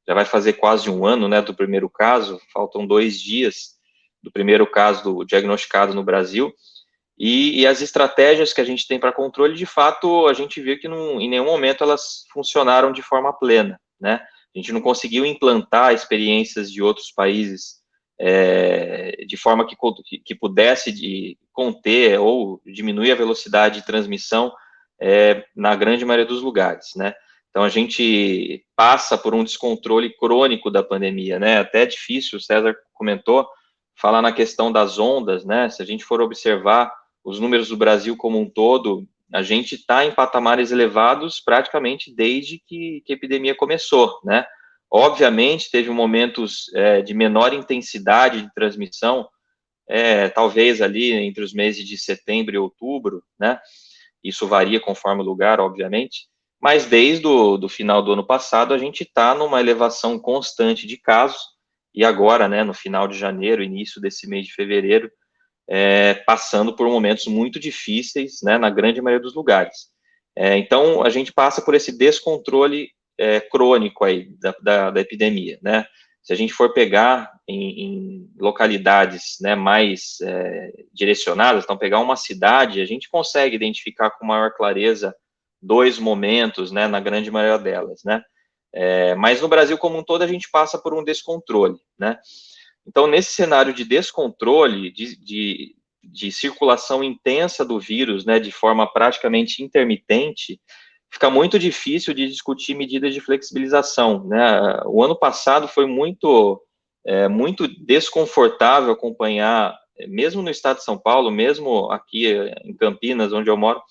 Já vai fazer quase um ano, né, do primeiro caso, faltam 2 dias do primeiro caso diagnosticado no Brasil, e as estratégias que a gente tem para controle, de fato, a gente viu que em nenhum momento elas funcionaram de forma plena, né? A gente não conseguiu implantar experiências de outros países de forma que pudesse conter ou diminuir a velocidade de transmissão na grande maioria dos lugares, né? Então, a gente passa por um descontrole crônico da pandemia, né? Até é difícil, o César comentou, falar na questão das ondas, né? Se a gente for observar os números do Brasil como um todo, a gente está em patamares elevados praticamente desde que a epidemia começou, né? Obviamente, teve momentos de menor intensidade de transmissão, talvez ali entre os meses de setembro e outubro, né? Isso varia conforme o lugar, obviamente, mas desde o final do ano passado, a gente está numa elevação constante de casos, e agora, né, no final de janeiro, início desse mês de fevereiro, passando por momentos muito difíceis, né, na grande maioria dos lugares. Então, a gente passa por esse descontrole crônico aí da epidemia, né? Se a gente for pegar em localidades, né, mais direcionadas, então pegar uma cidade, a gente consegue identificar com maior clareza 2 momentos, né, na grande maioria delas, né? Mas no Brasil como um todo a gente passa por um descontrole, né? Então, nesse cenário de descontrole, de circulação intensa do vírus, né, de forma praticamente intermitente, fica muito difícil de discutir medidas de flexibilização, né? O ano passado foi muito desconfortável acompanhar, mesmo no estado de São Paulo, mesmo aqui em Campinas, onde eu moro,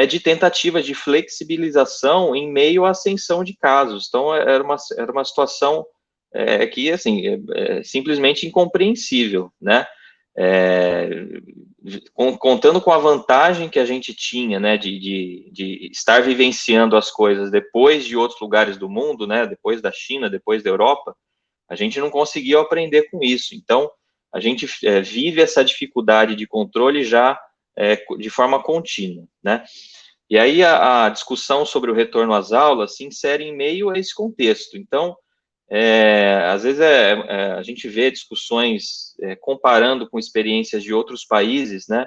de tentativas de flexibilização em meio à ascensão de casos. Então, era uma situação que, assim, simplesmente incompreensível, né? Contando com a vantagem que a gente tinha, né, de estar vivenciando as coisas depois de outros lugares do mundo, né, depois da China, depois da Europa, a gente não conseguiu aprender com isso. Então, a gente vive essa dificuldade de controle já de forma contínua, né? E aí a discussão sobre o retorno às aulas se insere em meio a esse contexto. Então, às vezes a gente vê discussões comparando com experiências de outros países, né?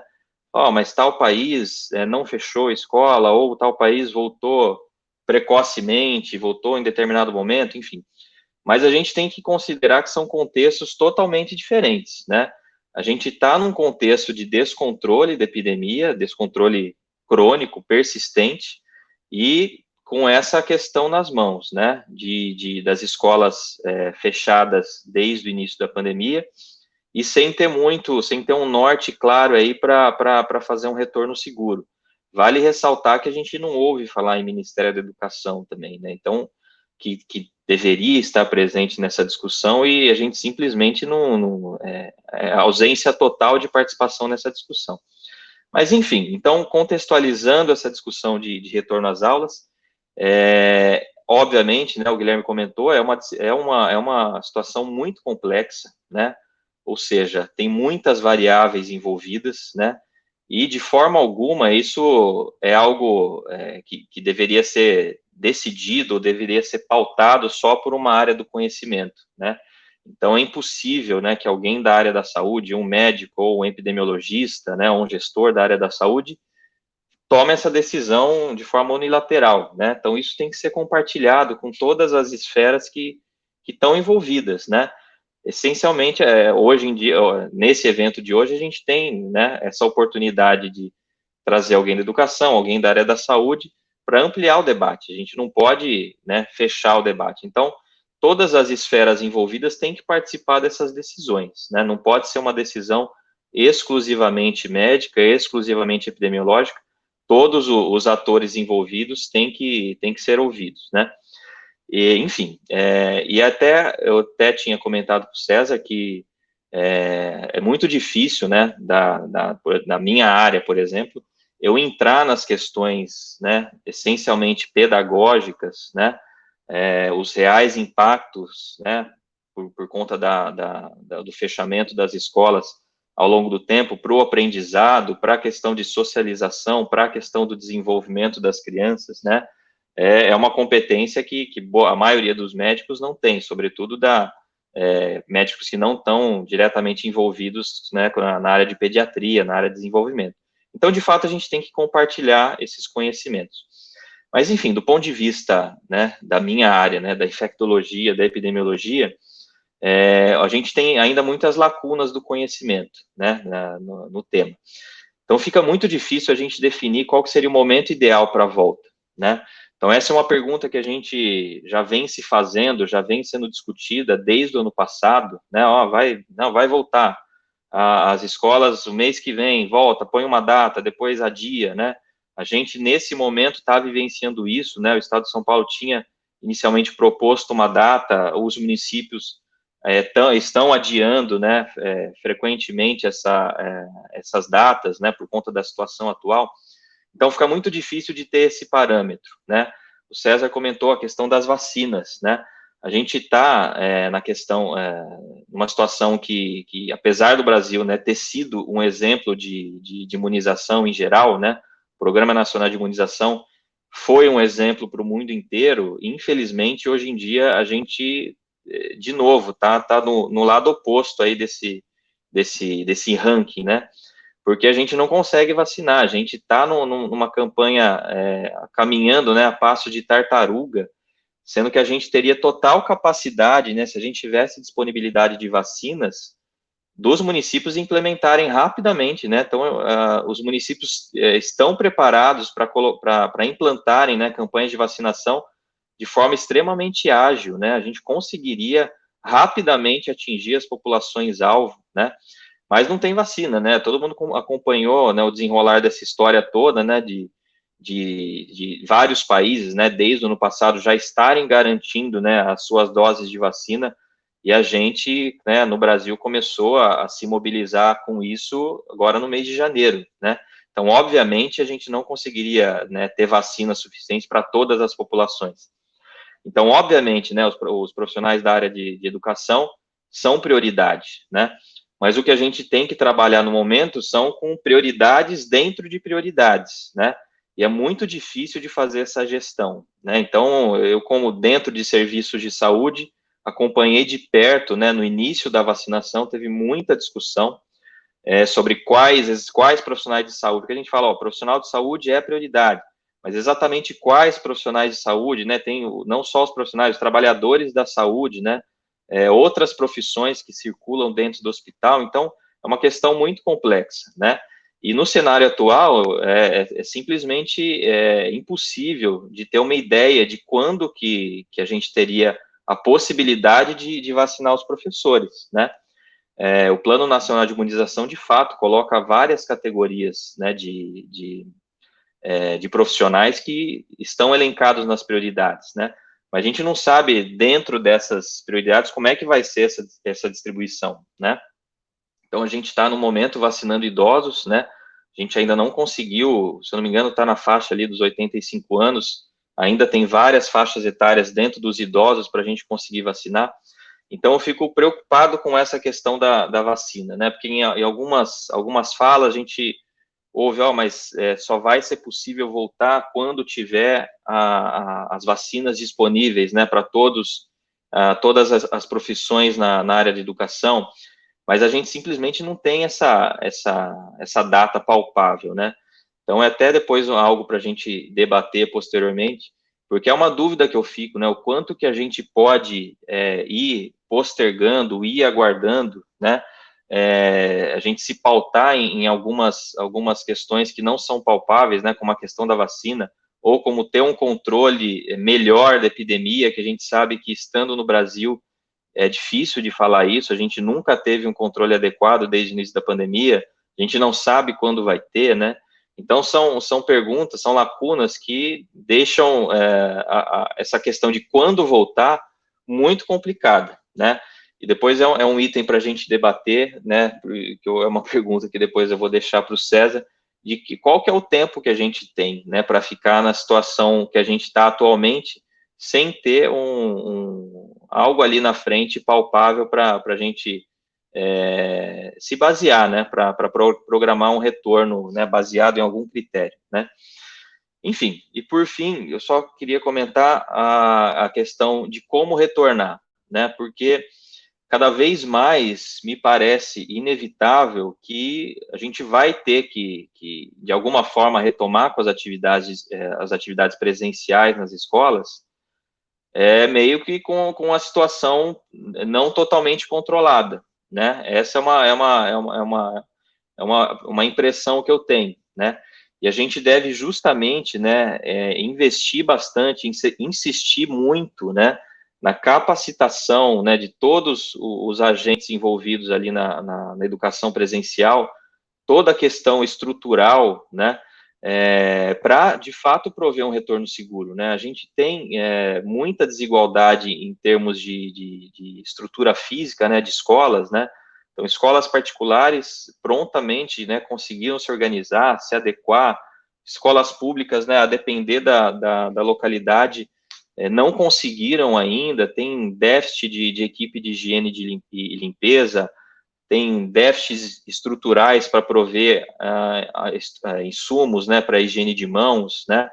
Mas tal país não fechou a escola, ou tal país voltou precocemente, voltou em determinado momento, enfim. Mas a gente tem que considerar que são contextos totalmente diferentes, né? A gente está num contexto de descontrole da epidemia, descontrole crônico, persistente, e com essa questão nas mãos, né, das escolas fechadas desde o início da pandemia, e sem ter um norte claro aí para fazer um retorno seguro. Vale ressaltar que a gente não ouve falar em Ministério da Educação também, né, então, que deveria estar presente nessa discussão, e a gente simplesmente ausência total de participação nessa discussão. Mas, enfim, então, contextualizando essa discussão de retorno às aulas, obviamente, né, o Guilherme comentou, é uma situação muito complexa, né, ou seja, tem muitas variáveis envolvidas, né, e de forma alguma isso é algo que deveria ser decidido, ou deveria ser pautado só por uma área do conhecimento, né. Então, é impossível, né, que alguém da área da saúde, um médico ou um epidemiologista, né, um gestor da área da saúde, tome essa decisão de forma unilateral, né? Então, isso tem que ser compartilhado com todas as esferas que estão envolvidas, né? Essencialmente, hoje em dia, nesse evento de hoje, a gente tem, né, essa oportunidade de trazer alguém da educação, alguém da área da saúde, para ampliar o debate. A gente não pode, né, fechar o debate. Então, todas as esferas envolvidas têm que participar dessas decisões, né? Não pode ser uma decisão exclusivamente médica, exclusivamente epidemiológica. Todos os atores envolvidos têm que ser ouvidos, né? E, enfim, e eu até tinha comentado com o César que é muito difícil, né, da minha área, por exemplo, eu entrar nas questões, né, essencialmente pedagógicas, né, os reais impactos, né, por conta do fechamento das escolas ao longo do tempo, para o aprendizado, para a questão de socialização, para a questão do desenvolvimento das crianças, né, é uma competência que a maioria dos médicos não tem, sobretudo médicos que não estão diretamente envolvidos, né, na área de pediatria, na área de desenvolvimento. Então, de fato, a gente tem que compartilhar esses conhecimentos. Mas, enfim, do ponto de vista, né, da minha área, né, da infectologia, da epidemiologia, a gente tem ainda muitas lacunas do conhecimento, né, no tema. Então, fica muito difícil a gente definir qual que seria o momento ideal para a volta, né? Então, essa é uma pergunta que a gente já vem se fazendo, já vem sendo discutida desde o ano passado, né? Vai voltar. As escolas, o mês que vem, volta, põe uma data, depois adia, né? A gente, nesse momento, está vivenciando isso, né? O Estado de São Paulo tinha inicialmente proposto uma data, os municípios estão adiando, né, frequentemente essas datas, né, por conta da situação atual. Então, fica muito difícil de ter esse parâmetro, né? O César comentou a questão das vacinas, né? A gente está na questão, numa situação que, apesar do Brasil, né, ter sido um exemplo de imunização em geral, né? O Programa Nacional de Imunização foi um exemplo para o mundo inteiro. Infelizmente, hoje em dia, a gente, de novo, tá no lado oposto aí desse ranking, né? Porque a gente não consegue vacinar, a gente está numa campanha caminhando, né, a passo de tartaruga, sendo que a gente teria total capacidade, né, se a gente tivesse disponibilidade de vacinas, dos municípios implementarem rapidamente, né, então os municípios estão preparados para implantarem, né, campanhas de vacinação de forma extremamente ágil, né, a gente conseguiria rapidamente atingir as populações-alvo, né, mas não tem vacina, né? Todo mundo acompanhou, né, o desenrolar dessa história toda, né, de vários países, né, desde o ano passado já estarem garantindo, né, as suas doses de vacina, e a gente, né, no Brasil começou a se mobilizar com isso agora no mês de janeiro, né? Então, obviamente, a gente não conseguiria, né, ter vacina suficiente para todas as populações. Então, obviamente, né, os profissionais da área de educação são prioridade, né? Mas o que a gente tem que trabalhar no momento são com prioridades dentro de prioridades, né? E é muito difícil de fazer essa gestão, né? Então, eu, como dentro de serviços de saúde, acompanhei de perto, né, no início da vacinação, teve muita discussão sobre quais profissionais de saúde, porque a gente fala, ó, profissional de saúde é prioridade, mas exatamente quais profissionais de saúde, né? Tem não só os profissionais, os trabalhadores da saúde, né? Outras profissões que circulam dentro do hospital, então é uma questão muito complexa, né? E no cenário atual é simplesmente impossível de ter uma ideia de quando que a gente teria a possibilidade de vacinar os professores, né? O Plano Nacional de Imunização, de fato, coloca várias categorias, né, de profissionais que estão elencados nas prioridades, né? Mas a gente não sabe, dentro dessas prioridades, como é que vai ser essa distribuição, né? Então, a gente está, no momento, vacinando idosos, né? A gente ainda não conseguiu, se eu não me engano, está na faixa ali dos 85 anos, ainda tem várias faixas etárias dentro dos idosos para a gente conseguir vacinar. Então, eu fico preocupado com essa questão da vacina, né? Porque em algumas falas a gente ouve, mas só vai ser possível voltar quando tiver as vacinas disponíveis, né, para todas as profissões na área de educação, mas a gente simplesmente não tem essa data palpável, né? Então, é até depois algo para a gente debater posteriormente, porque é uma dúvida que eu fico, né, o quanto que a gente pode ir postergando, ir aguardando, né, a gente se pautar em algumas questões que não são palpáveis, né, como a questão da vacina, ou como ter um controle melhor da epidemia, que a gente sabe que, estando no Brasil, é difícil de falar isso, a gente nunca teve um controle adequado desde o início da pandemia, a gente não sabe quando vai ter, né? Então, são perguntas, são lacunas que deixam essa questão de quando voltar muito complicada, né? E depois é um item para a gente debater, né? Que é uma pergunta que depois eu vou deixar para o César, de que qual que é o tempo que a gente tem, né, para ficar na situação que a gente está atualmente, sem ter algo ali na frente palpável para a gente se basear, né, para programar um retorno, né, baseado em algum critério, né. Enfim, e por fim, eu só queria comentar a questão de como retornar, né, porque cada vez mais me parece inevitável que a gente vai ter que de alguma forma, retomar com as atividades presenciais nas escolas, meio que com a situação não totalmente controlada, né? Essa é uma impressão que eu tenho, né? E a gente deve justamente, né, investir bastante, insistir muito, né, na capacitação, né, de todos os agentes envolvidos ali na educação presencial, toda a questão estrutural, né, para, de fato, prover um retorno seguro, né? A gente tem muita desigualdade em termos de estrutura física, né, de escolas, né? Então, escolas particulares prontamente, né, conseguiram se organizar, se adequar. Escolas públicas, né, a depender da localidade, não conseguiram ainda, tem déficit de equipe de higiene e limpeza, tem déficits estruturais para prover insumos, né, para higiene de mãos, né.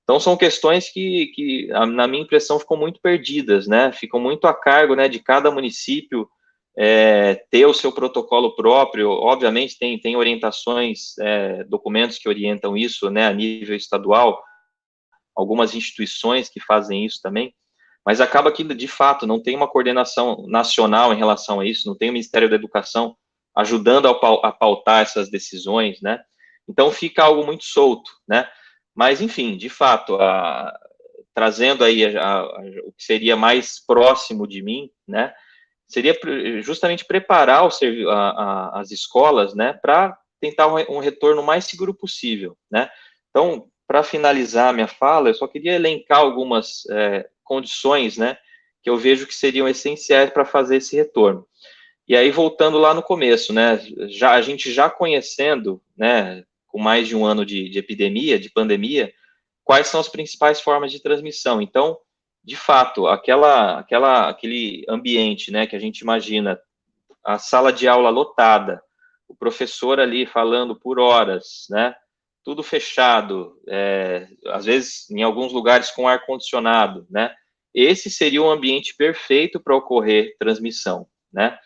Então, são questões que, na minha impressão, ficam muito perdidas, né, ficam muito a cargo, né, de cada município ter o seu protocolo próprio. Obviamente, tem orientações, documentos que orientam isso, né, a nível estadual, algumas instituições que fazem isso também, mas acaba que, de fato, não tem uma coordenação nacional em relação a isso, não tem o Ministério da Educação ajudando a pautar essas decisões, né? Então, fica algo muito solto, né? Mas, enfim, de fato, trazendo aí o que seria mais próximo de mim, né? Seria justamente preparar as escolas, né, para tentar um retorno mais seguro possível, né? Então, para finalizar a minha fala, eu só queria elencar algumas condições, né, que eu vejo que seriam essenciais para fazer esse retorno. E aí, voltando lá no começo, né, a gente já conhecendo, né, com mais de um ano de epidemia, de pandemia, quais são as principais formas de transmissão. Então, de fato, aquele ambiente, né, que a gente imagina, a sala de aula lotada, o professor ali falando por horas, né, tudo fechado, às vezes, em alguns lugares, com ar-condicionado, né, esse seria um ambiente perfeito para ocorrer transmissão, né.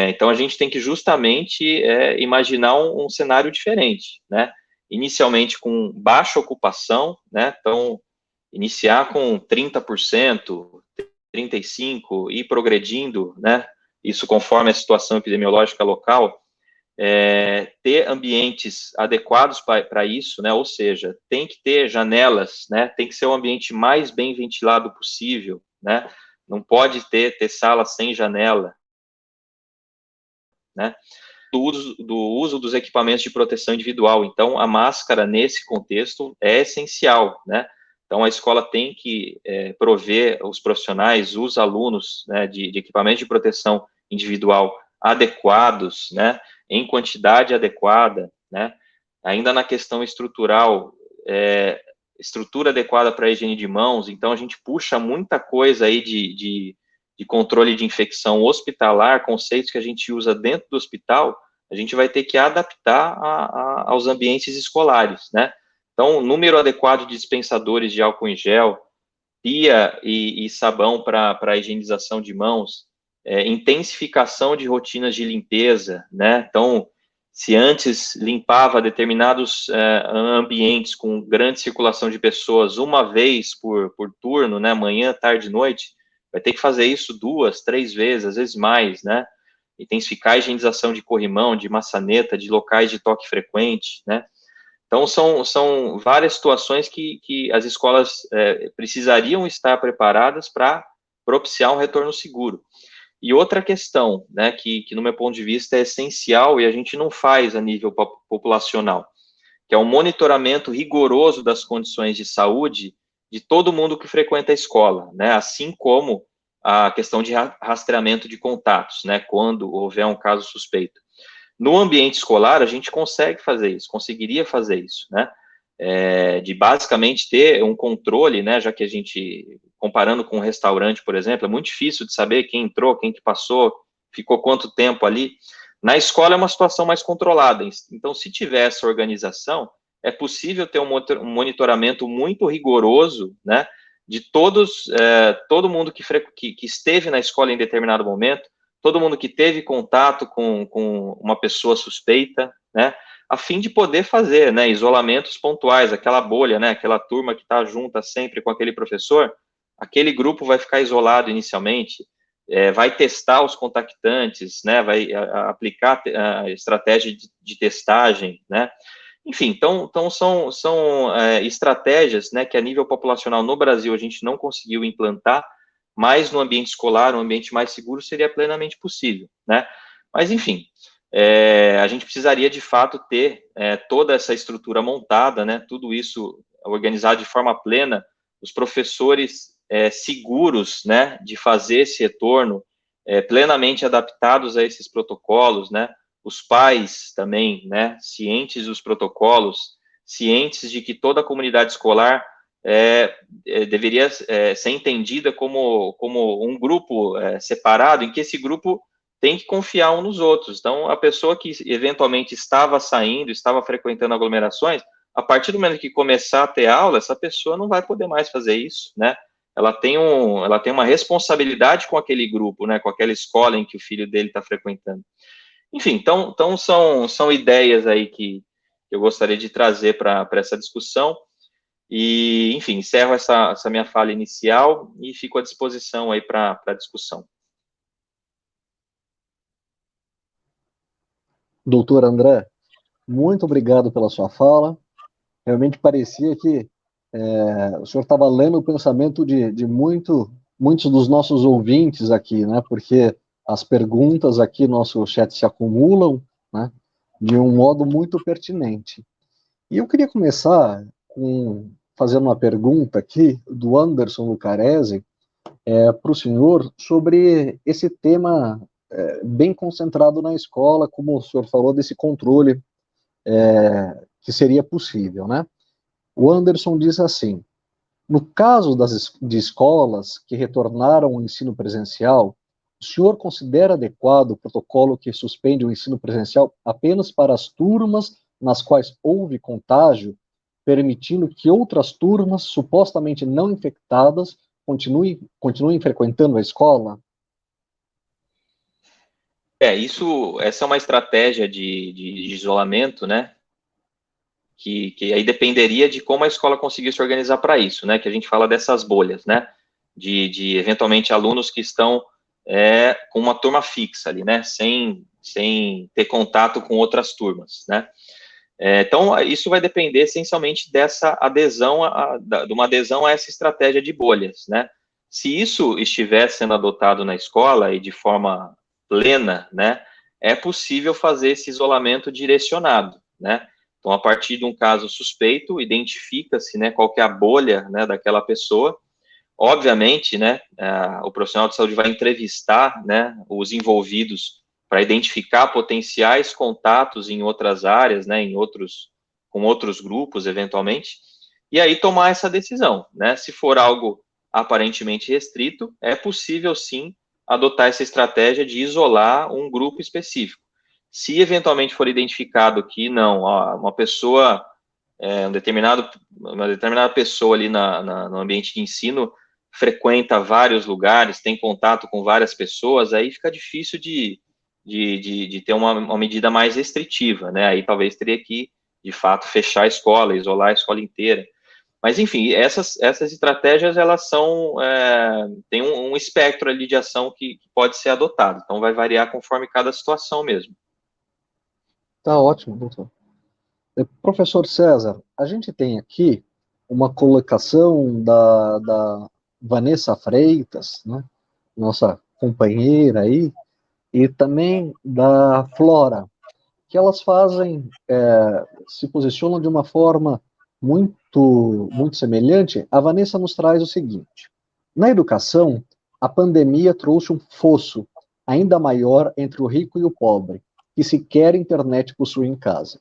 Então, a gente tem que justamente imaginar um cenário diferente, né, inicialmente com baixa ocupação, né, então, iniciar com 30%, 35%, e progredindo, né, isso conforme a situação epidemiológica local, ter ambientes adequados para isso, né, ou seja, tem que ter janelas, né, tem que ser o ambiente mais bem ventilado possível, né, não pode ter sala sem janela, né, do uso dos equipamentos de proteção individual. Então, a máscara, nesse contexto, é essencial, né, então a escola tem que prover os profissionais, os alunos, né, de equipamentos de proteção individual adequados, né, em quantidade adequada, né, ainda na questão estrutural, estrutura adequada para a higiene de mãos. Então, a gente puxa muita coisa aí de controle de infecção hospitalar, conceitos que a gente usa dentro do hospital, a gente vai ter que adaptar aos ambientes escolares, né. Então, número adequado de dispensadores de álcool em gel, pia e sabão para a higienização de mãos, intensificação de rotinas de limpeza, né, então, se antes limpava determinados ambientes com grande circulação de pessoas uma vez por turno, né, manhã, tarde e noite, vai ter que fazer isso 2, 3 vezes, às vezes mais, né, intensificar a higienização de corrimão, de maçaneta, de locais de toque frequente, né. Então, são várias situações que as escolas precisariam estar preparadas para propiciar um retorno seguro. E outra questão, né, que no meu ponto de vista é essencial e a gente não faz a nível populacional, que é o monitoramento rigoroso das condições de saúde de todo mundo que frequenta a escola, né, assim como a questão de rastreamento de contatos, né, quando houver um caso suspeito. No ambiente escolar, a gente consegue fazer isso, conseguiria fazer isso, né, de basicamente ter um controle, né, já que a gente, comparando com um restaurante, por exemplo, é muito difícil de saber quem entrou, quem que passou, ficou quanto tempo ali. Na escola é uma situação mais controlada, então se tiver essa organização, é possível ter um monitoramento muito rigoroso, né, de todo mundo que esteve na escola em determinado momento, todo mundo que teve contato com uma pessoa suspeita, né, a fim de poder fazer, né, isolamentos pontuais, aquela bolha, né, aquela turma que está junta sempre com aquele professor, aquele grupo vai ficar isolado inicialmente, vai testar os contactantes, né, vai aplicar a estratégia de testagem, né, enfim, então são estratégias, né, que a nível populacional no Brasil a gente não conseguiu implantar, mas no ambiente escolar, um ambiente mais seguro, seria plenamente possível, né, mas enfim, a gente precisaria de fato ter toda essa estrutura montada, né, tudo isso organizado de forma plena, os professores seguros, né, de fazer esse retorno, plenamente adaptados a esses protocolos, né, os pais também, né, cientes dos protocolos, cientes de que toda a comunidade escolar deveria ser entendida como um grupo separado, em que esse grupo tem que confiar uns nos outros. Então, a pessoa que eventualmente estava saindo, estava frequentando aglomerações, a partir do momento que começar a ter aula, essa pessoa não vai poder mais fazer isso, né? Ela tem uma responsabilidade com aquele grupo, né? Com aquela escola em que o filho dele está frequentando. Enfim, então são ideias aí que eu gostaria de trazer para essa discussão. E, enfim, encerro essa minha fala inicial e fico à disposição aí para a discussão. Doutor André, muito obrigado pela sua fala. Realmente parecia que o senhor estava lendo o pensamento de muitos dos nossos ouvintes aqui, né? Porque as perguntas aqui no nosso chat se acumulam, né? De um modo muito pertinente. E eu queria começar fazendo uma pergunta aqui do Anderson Lucarese para o senhor sobre esse tema bem concentrado na escola, como o senhor falou, desse controle que seria possível, né? O Anderson diz assim: no caso de escolas que retornaram ao ensino presencial, o senhor considera adequado o protocolo que suspende o ensino presencial apenas para as turmas nas quais houve contágio, permitindo que outras turmas supostamente não infectadas continuem frequentando a escola? Essa é uma estratégia de isolamento, né? Que aí dependeria de como a escola conseguir se organizar para isso, né? Que a gente fala dessas bolhas, né? De eventualmente alunos que estão com uma turma fixa ali, né? Sem ter contato com outras turmas, né? Então, isso vai depender essencialmente dessa adesão, de uma adesão a essa estratégia de bolhas, né? Se isso estiver sendo adotado na escola e de forma plena, né, é possível fazer esse isolamento direcionado, né? Então, a partir de um caso suspeito, identifica-se, né, qual que é a bolha, né, daquela pessoa. Obviamente, né, o profissional de saúde vai entrevistar, né, os envolvidos para identificar potenciais contatos em outras áreas, né, com outros grupos, eventualmente, e aí tomar essa decisão, né? Se for algo aparentemente restrito, é possível sim adotar essa estratégia de isolar um grupo específico. Se eventualmente for identificado que não, uma pessoa, uma determinada pessoa ali no ambiente de ensino frequenta vários lugares, tem contato com várias pessoas, aí fica difícil de ter uma medida mais restritiva, né? Aí talvez teria que, de fato, fechar a escola, isolar a escola inteira. Mas, enfim, essas estratégias, elas tem um espectro ali de ação que pode ser adotado. Então, vai variar conforme cada situação mesmo. Tá ótimo, doutor. Professor César, a gente tem aqui uma colocação da Vanessa Freitas, né, nossa companheira aí, e também da Flora, que elas fazem, se posicionam de uma forma muito semelhante. A Vanessa nos traz o seguinte: na educação, a pandemia trouxe um fosso ainda maior entre o rico e o pobre, que sequer internet possui em casa.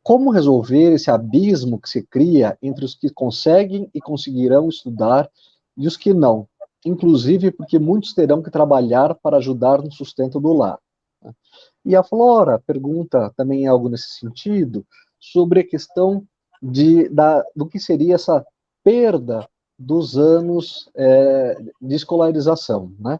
Como resolver esse abismo que se cria entre os que conseguem e conseguirão estudar e os que não? Inclusive porque muitos terão que trabalhar para ajudar no sustento do lar. E a Flora pergunta também algo nesse sentido, sobre a questão do que seria essa perda dos anos de escolarização, né?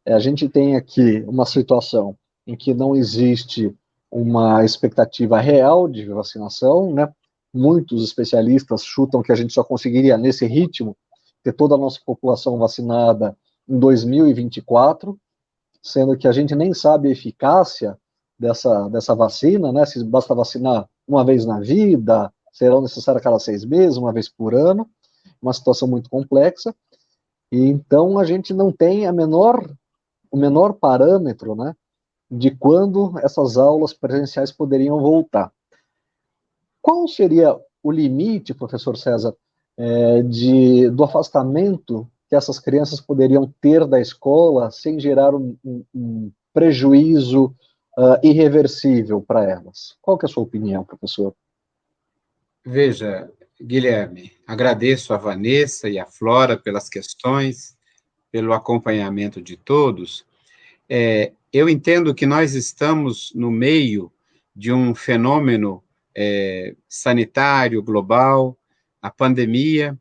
A gente tem aqui uma situação em que não existe uma expectativa real de vacinação, né? Muitos especialistas chutam que a gente só conseguiria, nesse ritmo, ter toda a nossa população vacinada em 2024, sendo que a gente nem sabe a eficácia dessa vacina, né? Se basta vacinar uma vez na vida, serão necessárias cada 6 meses, uma vez por ano, uma situação muito complexa, e então a gente não tem o menor parâmetro, né, de quando essas aulas presenciais poderiam voltar. Qual seria o limite, professor César, do afastamento que essas crianças poderiam ter da escola sem gerar um prejuízo irreversível para elas? Qual que é a sua opinião, professor? Veja, Guilherme, agradeço a Vanessa e a Flora pelas questões, pelo acompanhamento de todos. Eu entendo que nós estamos no meio de um fenômeno sanitário global, a pandemia,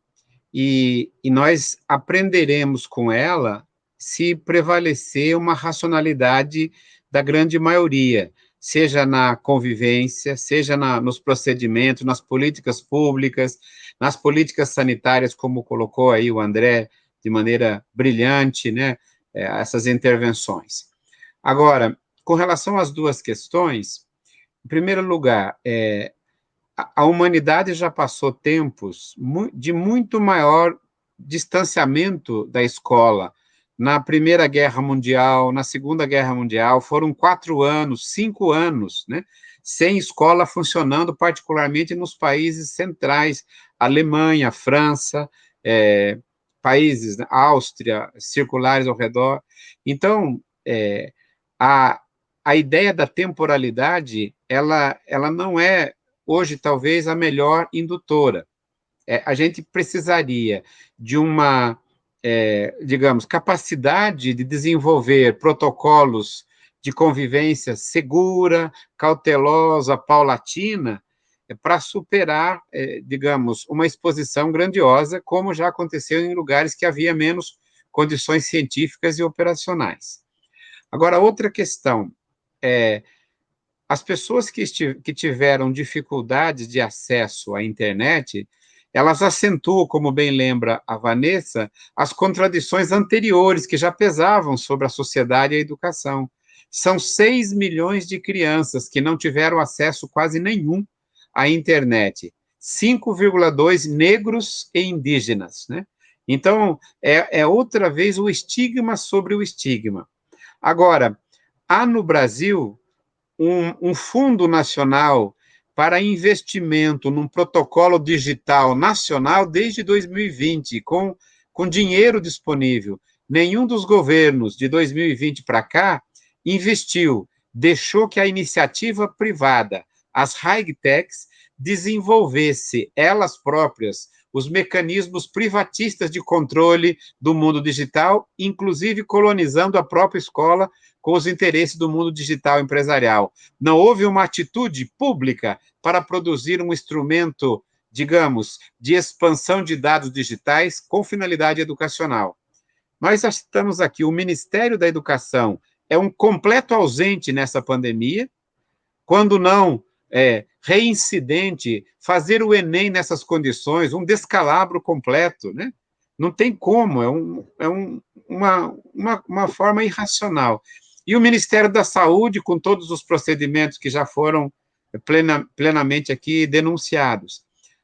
e nós aprenderemos com ela se prevalecer uma racionalidade da grande maioria, seja na convivência, seja nos procedimentos, nas políticas públicas, nas políticas sanitárias, como colocou aí o André de maneira brilhante, né, essas intervenções. Agora, com relação às duas questões, em primeiro lugar, a humanidade já passou tempos de muito maior distanciamento da escola. Na Primeira Guerra Mundial, na Segunda Guerra Mundial, foram 4 anos, 5 anos, né, sem escola funcionando, particularmente nos países centrais, Alemanha, França, países, né, Áustria, circulares ao redor. Então, a, a ideia da temporalidade, ela não é hoje, talvez, a melhor indutora. A gente precisaria de uma, digamos, capacidade de desenvolver protocolos de convivência segura, cautelosa, paulatina, para superar, digamos, uma exposição grandiosa, como já aconteceu em lugares que havia menos condições científicas e operacionais. Agora, outra questão as pessoas que tiveram dificuldades de acesso à internet, elas acentuam, como bem lembra a Vanessa, as contradições anteriores que já pesavam sobre a sociedade e a educação. São 6 milhões de crianças que não tiveram acesso quase nenhum à internet. 5,2 negros e indígenas, né? Então, outra vez o estigma sobre o estigma. Agora, há no Brasil um fundo nacional para investimento num protocolo digital nacional desde 2020, com dinheiro disponível. Nenhum dos governos de 2020 para cá investiu, deixou que a iniciativa privada, as high techs, desenvolvesse elas próprias os mecanismos privatistas de controle do mundo digital, inclusive colonizando a própria escola com os interesses do mundo digital empresarial. Não houve uma atitude pública para produzir um instrumento, digamos, de expansão de dados digitais com finalidade educacional. Nós estamos aqui, o Ministério da Educação é um completo ausente nessa pandemia, quando não reincidente, fazer o Enem nessas condições, um descalabro completo, né? Não tem como, uma forma irracional. E o Ministério da Saúde, com todos os procedimentos que já foram plenamente aqui denunciados.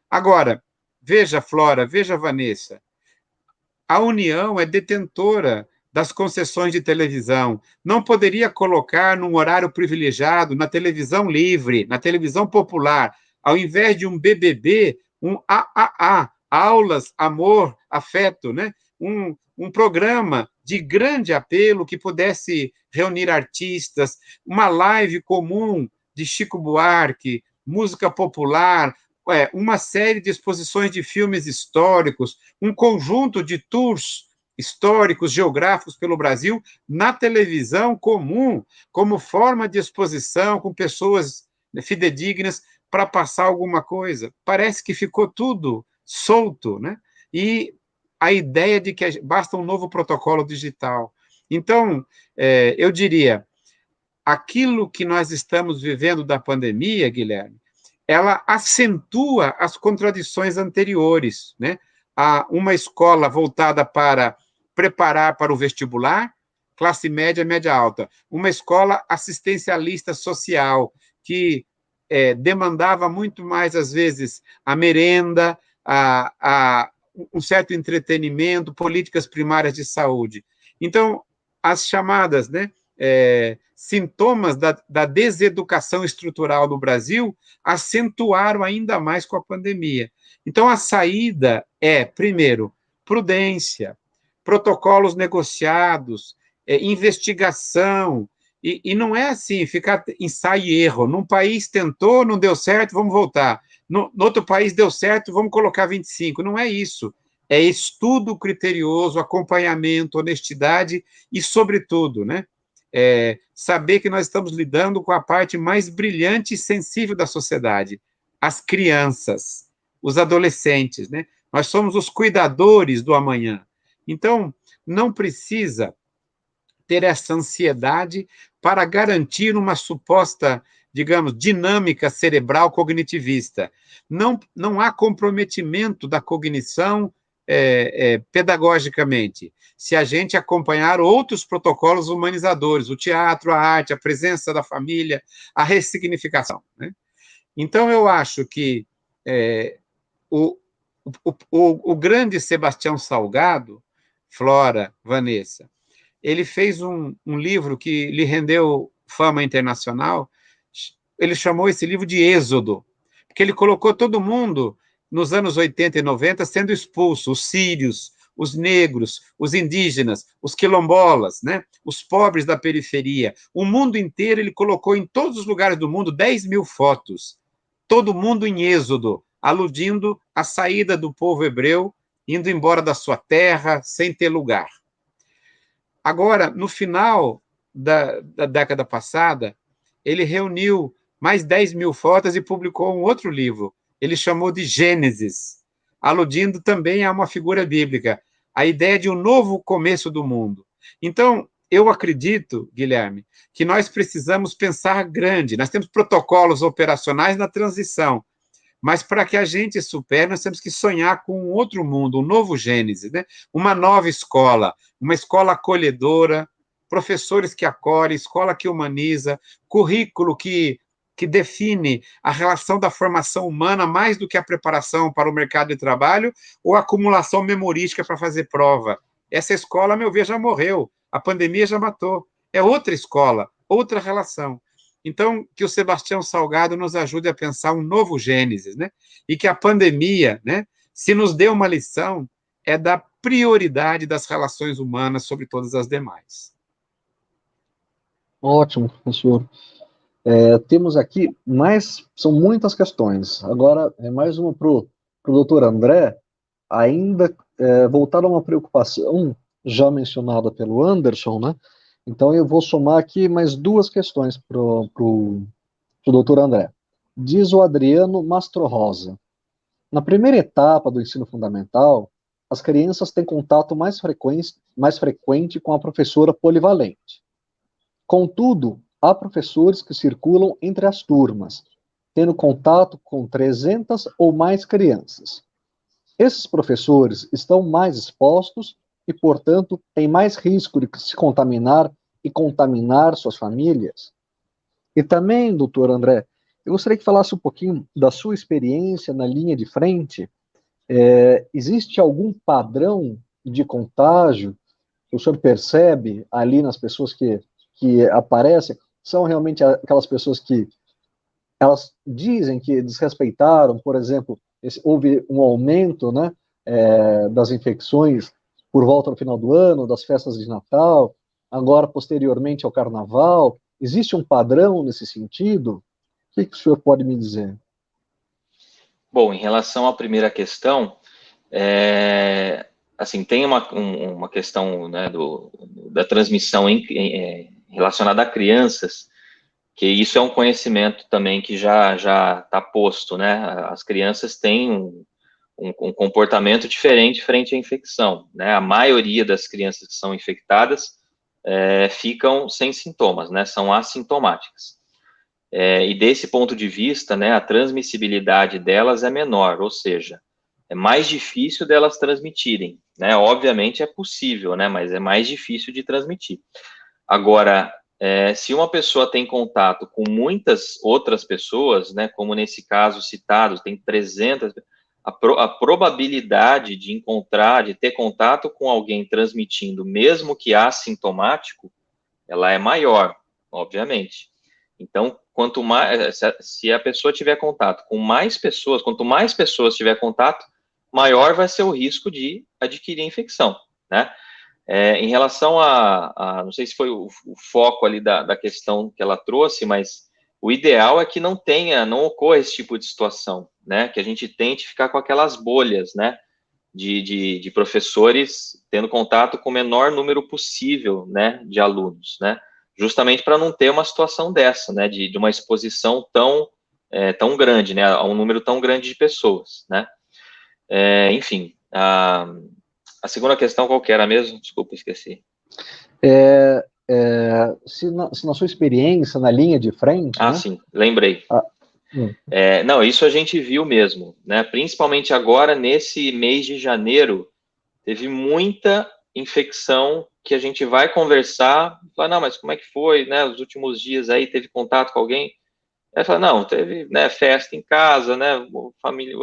Agora, veja, Flora, veja, Vanessa, a União é detentora das concessões de televisão. Não poderia colocar num horário privilegiado, na televisão livre, na televisão popular, ao invés de um BBB, um AAA, aulas, amor, afeto, né? Um programa de grande apelo que pudesse reunir artistas, uma live comum de Chico Buarque, música popular, uma série de exposições de filmes históricos, um conjunto de tours históricos, geográficos pelo Brasil, na televisão comum, como forma de exposição, com pessoas fidedignas para passar alguma coisa. Parece que ficou tudo solto, né? E a ideia de que basta um novo protocolo digital. Então, eu diria, aquilo que nós estamos vivendo da pandemia, Guilherme, ela acentua as contradições anteriores, né? Há uma escola voltada para preparar para o vestibular, classe média, média alta. Uma escola assistencialista social, que demandava muito mais, às vezes, a merenda, um certo entretenimento, políticas primárias de saúde. Então, as chamadas, né, sintomas da deseducação estrutural no Brasil acentuaram ainda mais com a pandemia. Então, a saída é, primeiro, prudência, protocolos negociados, investigação, e não é assim, ficar ensaio e erro. Num país tentou, não deu certo, vamos voltar. No outro país deu certo, vamos colocar 25. Não é isso. É estudo criterioso, acompanhamento, honestidade e, sobretudo, né, saber que nós estamos lidando com a parte mais brilhante e sensível da sociedade, as crianças, os adolescentes, né? Nós somos os cuidadores do amanhã. Então, não precisa ter essa ansiedade para garantir uma suposta, digamos, dinâmica cerebral cognitivista. Não há comprometimento da cognição pedagogicamente, se a gente acompanhar outros protocolos humanizadores, o teatro, a arte, a presença da família, a ressignificação, né? Então, eu acho que o, o grande Sebastião Salgado, Flora, Vanessa, ele fez um livro que lhe rendeu fama internacional. Ele chamou esse livro de Êxodo, porque ele colocou todo mundo nos anos 80 e 90 sendo expulso, os sírios, os negros, os indígenas, os quilombolas, né? Os pobres da periferia. O mundo inteiro ele colocou em todos os lugares do mundo 10 mil fotos, todo mundo em êxodo, aludindo à saída do povo hebreu, indo embora da sua terra, sem ter lugar. Agora, no final da década passada, ele reuniu mais 10 mil fotos e publicou um outro livro. Ele chamou de Gênesis, aludindo também a uma figura bíblica, a ideia de um novo começo do mundo. Então, eu acredito, Guilherme, que nós precisamos pensar grande. Nós temos protocolos operacionais na transição, mas para que a gente supere, nós temos que sonhar com um outro mundo, um novo Gênesis, né? Uma nova escola, uma escola acolhedora, professores que acolhem, escola que humaniza, currículo que define a relação da formação humana mais do que a preparação para o mercado de trabalho ou a acumulação memorística para fazer prova. Essa escola, a meu ver, já morreu. A pandemia já matou. É outra escola, outra relação. Então, que o Sebastião Salgado nos ajude a pensar um novo Gênesis, né? E que a pandemia, né, se nos deu uma lição, é da prioridade das relações humanas sobre todas as demais. Ótimo, professor. Temos aqui são muitas questões. Agora, mais uma para o doutor André, ainda voltada a uma preocupação já mencionada pelo Anderson, né? Então, eu vou somar aqui mais duas questões para o doutor André. Diz o Adriano Mastro Rosa. Na primeira etapa do ensino fundamental, as crianças têm contato mais frequente com a professora polivalente. Contudo, há professores que circulam entre as turmas, tendo contato com 300 ou mais crianças. Esses professores estão mais expostos e, portanto, têm mais risco de se contaminar e contaminar suas famílias. E também, doutor André, eu gostaria que falasse um pouquinho da sua experiência na linha de frente. Existe algum padrão de contágio que o senhor percebe ali nas pessoas que aparecem? São realmente aquelas pessoas que elas dizem que desrespeitaram, por exemplo, houve um aumento, né, das infecções por volta do final do ano, das festas de Natal, agora posteriormente ao Carnaval. Existe um padrão nesse sentido? O que o senhor pode me dizer? Bom, em relação à primeira questão, assim, tem uma questão, né, da transmissão relacionada a crianças, que isso é um conhecimento também que já está posto, né? As crianças têm um comportamento diferente frente à infecção, né? A maioria das crianças que são infectadas ficam sem sintomas, né? São assintomáticas. E desse ponto de vista, né, a transmissibilidade delas é menor, ou seja, é mais difícil delas transmitirem, né? Obviamente é possível, né? Mas é mais difícil de transmitir. Agora, se uma pessoa tem contato com muitas outras pessoas, né, como nesse caso citado, tem 300, a probabilidade de ter contato com alguém transmitindo, mesmo que assintomático, ela é maior, obviamente. Então, quanto mais, se a pessoa tiver contato com mais pessoas, quanto mais pessoas tiver contato, maior vai ser o risco de adquirir infecção, né? Em relação não sei se foi o foco ali da questão que ela trouxe, mas o ideal é que não ocorra esse tipo de situação, né? Que a gente tente ficar com aquelas bolhas, né? De professores tendo contato com o menor número possível, né? De alunos, né? Justamente para não ter uma situação dessa, né? De uma exposição tão grande, né? A um número tão grande de pessoas, né? Enfim, a segunda questão qual que era mesmo? Desculpa, esqueci. Se na sua experiência na linha de frente, né? Sim, lembrei. Não, isso a gente viu mesmo, né? Principalmente agora, nesse mês de janeiro, teve muita infecção que a gente vai conversar, fala, não, mas como é que foi, né? Os últimos dias aí, teve contato com alguém? Aí fala, não, teve, né, festa em casa, né? Família,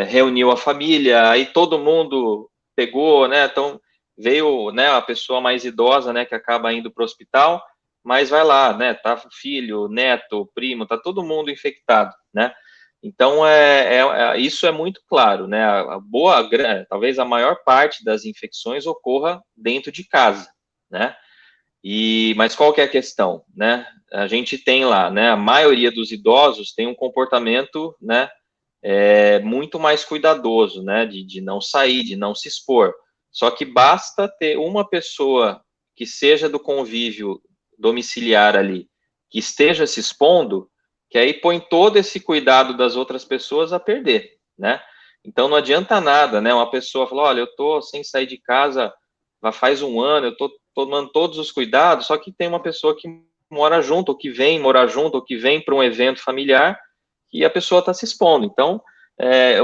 reuniu a família, aí todo mundo pegou, né? Então veio, né, a pessoa mais idosa, né, que acaba indo para o hospital, mas vai lá, né? Tá filho, neto, primo, tá todo mundo infectado, né? Então isso é muito claro, né? Talvez a maior parte das infecções ocorra dentro de casa, né? Mas qual que é a questão, né? A gente tem lá, né? A maioria dos idosos tem um comportamento, né? Muito mais cuidadoso, né? De não sair, de não se expor. Só que basta ter uma pessoa que seja do convívio domiciliar ali, que esteja se expondo, que aí põe todo esse cuidado das outras pessoas a perder, né? Então não adianta nada, né? Uma pessoa falou, olha, eu tô sem sair de casa já faz um ano, eu tô tomando todos os cuidados, só que tem uma pessoa que mora junto, ou que vem morar junto, ou que vem para um evento familiar, e a pessoa está se expondo. Então,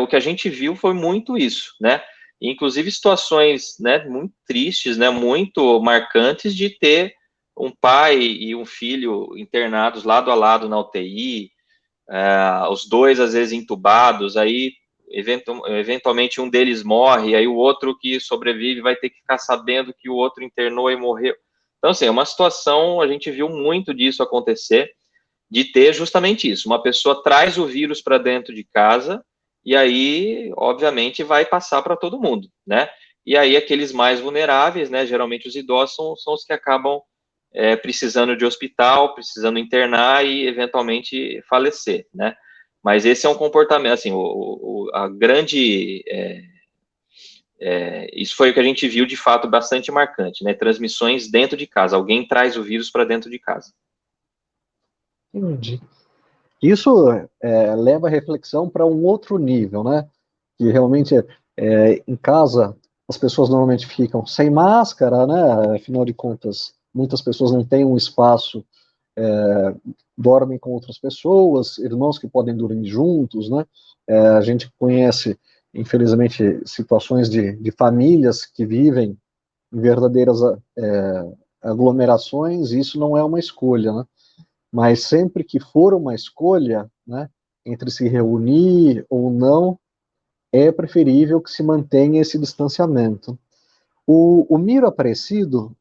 o que a gente viu foi muito isso, né? Inclusive situações, né, muito tristes, né, muito marcantes de ter um pai e um filho internados lado a lado na UTI, os dois às vezes entubados, aí eventualmente um deles morre, aí o outro que sobrevive vai ter que ficar sabendo que o outro internou e morreu. Então, assim, é uma situação, a gente viu muito disso acontecer, de ter justamente isso, uma pessoa traz o vírus para dentro de casa, e aí, obviamente, vai passar para todo mundo, né? E aí, aqueles mais vulneráveis, né, geralmente os idosos são os que acabam precisando de hospital, precisando internar e, eventualmente, falecer, né? Mas esse é um comportamento, assim, a grande... isso foi o que a gente viu, de fato, bastante marcante, né? Transmissões dentro de casa. Alguém traz o vírus para dentro de casa. Entendi. Isso leva a reflexão para um outro nível, né? Que realmente, em casa, as pessoas normalmente ficam sem máscara, né? Afinal de contas, muitas pessoas não têm um espaço, dormem com outras pessoas, irmãos que podem dormir juntos, né? A gente conhece, infelizmente, situações de famílias que vivem em verdadeiras aglomerações, e isso não é uma escolha, né? mas sempre que for uma escolha, né, entre se reunir ou não, é preferível que se mantenha esse distanciamento. O Miro Aparecido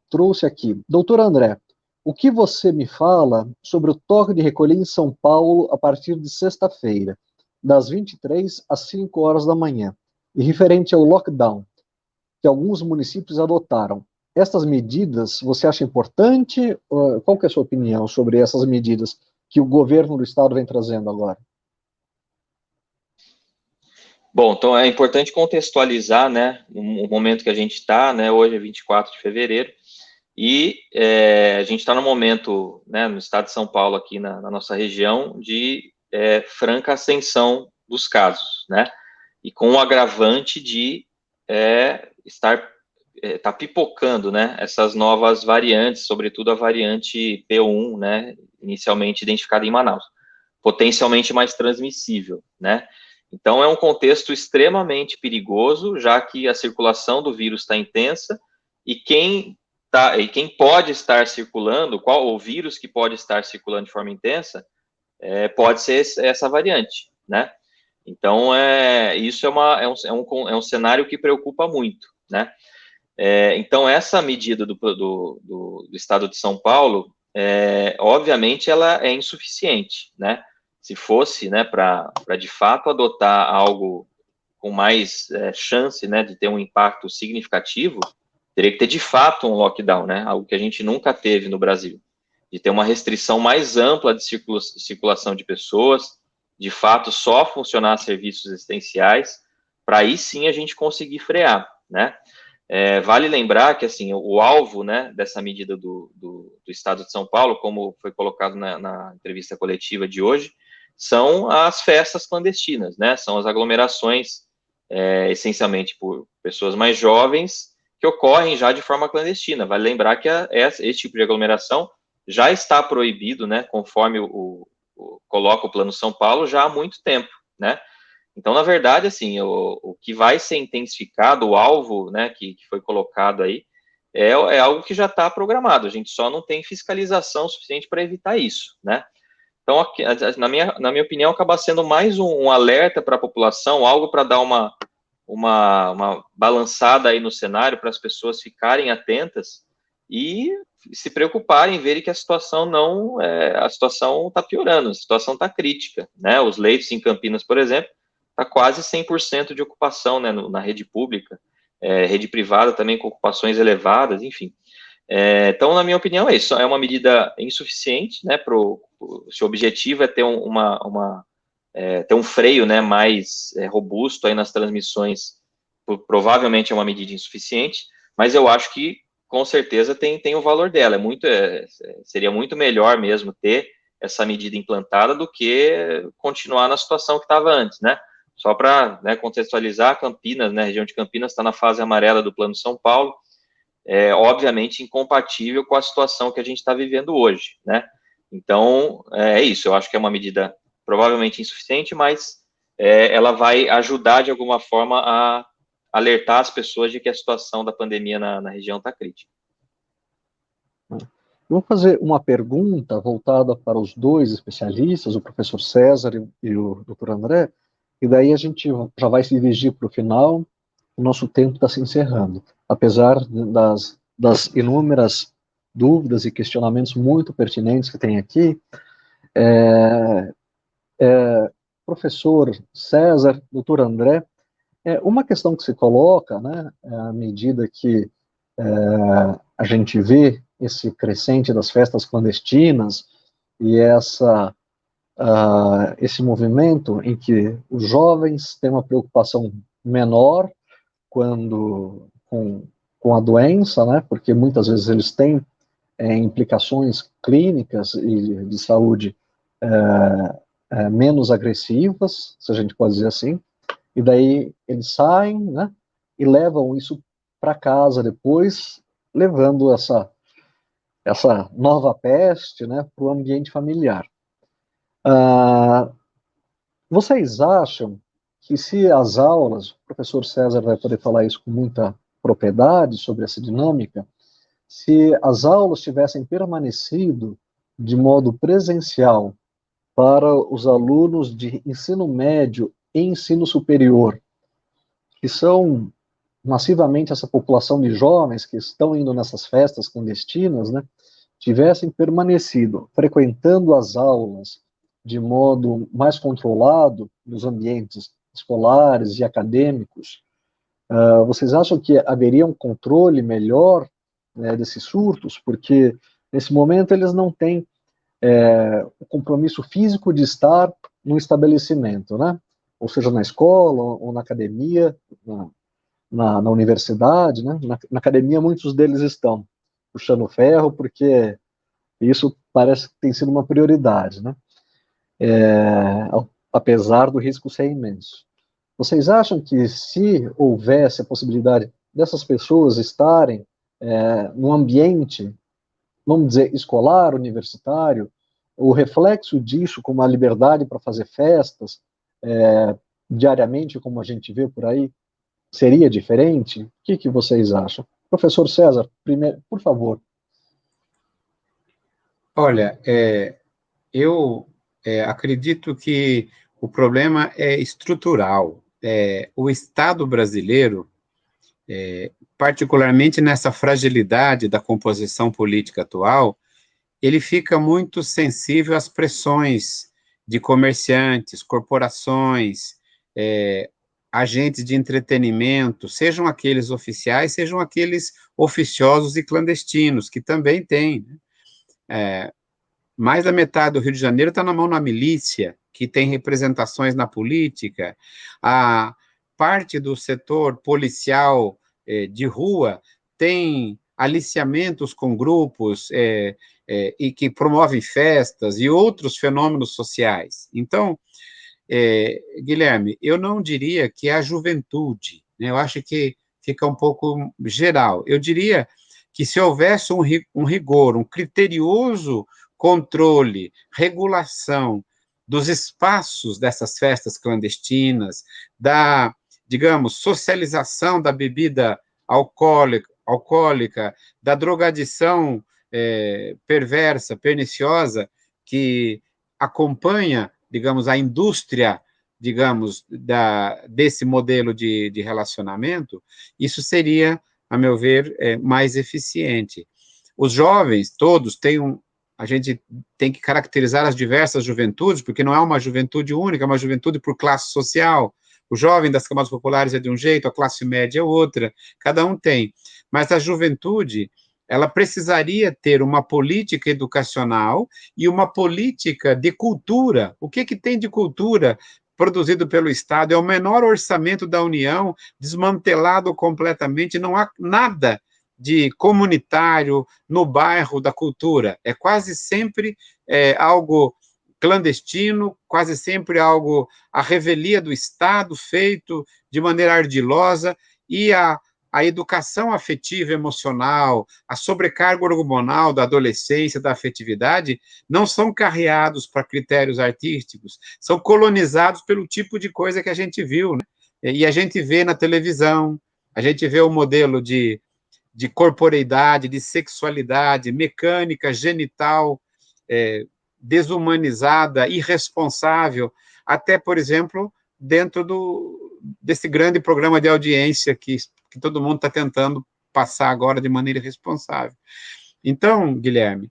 trouxe aqui, doutor André, o que você me fala sobre o toque de recolher em São Paulo a partir de sexta-feira, das 23 às 5 horas da manhã, e referente ao lockdown que alguns municípios adotaram? Estas medidas, você acha importante? Qual que é a sua opinião sobre essas medidas que o governo do estado vem trazendo agora? Bom, então é importante contextualizar, né, o momento que a gente está, né, hoje é 24 de fevereiro, e a gente está no momento, né, no estado de São Paulo, aqui na nossa região, de franca ascensão dos casos, né, e com o agravante de tá pipocando, né, essas novas variantes, sobretudo a variante P1, né, inicialmente identificada em Manaus, potencialmente mais transmissível, né. Então, é um contexto extremamente perigoso, já que a circulação do vírus está intensa, e quem pode estar circulando, qual o vírus que pode estar circulando de forma intensa, pode ser essa variante, né? Então, isso é um cenário que preocupa muito, né? Então, essa medida do Estado de São Paulo, obviamente, ela é insuficiente, né? Se fosse, né, para de fato adotar algo com mais chance, né, de ter um impacto significativo, teria que ter de fato um lockdown, né? Algo que a gente nunca teve no Brasil, de ter uma restrição mais ampla de circulação de pessoas, de fato só funcionar serviços essenciais, para aí sim a gente conseguir frear, né? Vale lembrar que, assim, o alvo, né, dessa medida do Estado de São Paulo, como foi colocado na entrevista coletiva de hoje, são as festas clandestinas, né, são as aglomerações, essencialmente por pessoas mais jovens, que ocorrem já de forma clandestina. Vale lembrar que esse tipo de aglomeração já está proibido, né, conforme coloca o Plano São Paulo, já há muito tempo, né. Então, na verdade, assim, o que vai ser intensificado, o alvo, né, que foi colocado aí, é algo que já está programado, a gente só não tem fiscalização suficiente para evitar isso, né? Então, aqui, na minha opinião, acaba sendo mais um alerta para a população, algo para dar uma balançada aí no cenário, para as pessoas ficarem atentas e se preocuparem, verem que a situação a situação está piorando, a situação está crítica, né? Os leitos em Campinas, por exemplo, está quase 100% de ocupação, né, na rede pública, rede privada também com ocupações elevadas, enfim. Então, na minha opinião, é isso, é uma medida insuficiente, né, se o objetivo é ter ter um freio, né, mais robusto aí nas transmissões, provavelmente é uma medida insuficiente, mas eu acho que, com certeza, tem o valor dela, seria muito melhor mesmo ter essa medida implantada do que continuar na situação que estava antes, né? Só para, né, contextualizar, Campinas, né, a região de Campinas está na fase amarela do Plano São Paulo, obviamente incompatível com a situação que a gente está vivendo hoje, né? Então, é isso, eu acho que é uma medida provavelmente insuficiente, mas ela vai ajudar de alguma forma a alertar as pessoas de que a situação da pandemia na região está crítica. Eu vou fazer uma pergunta voltada para os dois especialistas, o professor César e o doutor André, e daí a gente já vai se dirigir para o final, o nosso tempo está se encerrando. Apesar das inúmeras dúvidas e questionamentos muito pertinentes que tem aqui, professor César, doutor André, uma questão que se coloca, né, à medida que a gente vê esse crescente das festas clandestinas e esse movimento em que os jovens têm uma preocupação menor com a doença, né, porque muitas vezes eles têm implicações clínicas e de saúde menos agressivas, se a gente pode dizer assim, e daí eles saem, né, e levam isso para casa depois, levando essa nova peste, né, para o ambiente familiar. Vocês acham que se as aulas, o professor César vai poder falar isso com muita propriedade sobre essa dinâmica, se as aulas tivessem permanecido de modo presencial para os alunos de ensino médio e ensino superior, que são massivamente essa população de jovens que estão indo nessas festas clandestinas, né, tivessem permanecido frequentando as aulas de modo mais controlado nos ambientes escolares e acadêmicos, vocês acham que haveria um controle melhor, né, desses surtos? Porque nesse momento eles não têm o compromisso físico de estar no estabelecimento, né? Ou seja, na escola ou na academia, na universidade, né? Na academia muitos deles estão puxando ferro, porque isso parece que tem sido uma prioridade, né? Apesar do risco ser imenso. Vocês acham que se houvesse a possibilidade dessas pessoas estarem num ambiente, vamos dizer, escolar, universitário, o reflexo disso, como a liberdade para fazer festas, diariamente, como a gente vê por aí, seria diferente? O que vocês acham? Professor César, primeiro, por favor. Olha, eu acredito que o problema é estrutural. O Estado brasileiro, particularmente nessa fragilidade da composição política atual, ele fica muito sensível às pressões de comerciantes, corporações, agentes de entretenimento, sejam aqueles oficiais, sejam aqueles oficiosos e clandestinos, que também tem, né? Mais da metade do Rio de Janeiro está na mão da milícia, que tem representações na política. A parte do setor policial de rua tem aliciamentos com grupos e que promovem festas e outros fenômenos sociais. Então, Guilherme, eu não diria que é a juventude, né? Eu acho que fica um pouco geral. Eu diria que se houvesse um rigor, um criterioso controle, regulação dos espaços dessas festas clandestinas, da, digamos, socialização da bebida alcoólica, da drogadição perversa, perniciosa, que acompanha, digamos, a indústria, digamos, desse modelo de relacionamento, isso seria, a meu ver, mais eficiente. Os jovens, todos, a gente tem que caracterizar as diversas juventudes, porque não é uma juventude única, é uma juventude por classe social. O jovem das camadas populares é de um jeito, a classe média é outra, cada um tem. Mas a juventude, ela precisaria ter uma política educacional e uma política de cultura. O que tem de cultura produzido pelo Estado? É o menor orçamento da União, desmantelado completamente, não há nada de comunitário no bairro da cultura. É quase sempre algo clandestino, quase sempre algo à revelia do Estado, feito de maneira ardilosa, e a educação afetiva emocional, a sobrecarga hormonal da adolescência, da afetividade, não são carreados para critérios artísticos, são colonizados pelo tipo de coisa que a gente viu, né? E a gente vê na televisão, a gente vê o modelo de corporeidade, de sexualidade, mecânica, genital, desumanizada, irresponsável, até, por exemplo, dentro desse grande programa de audiência que todo mundo está tentando passar agora de maneira irresponsável. Então, Guilherme,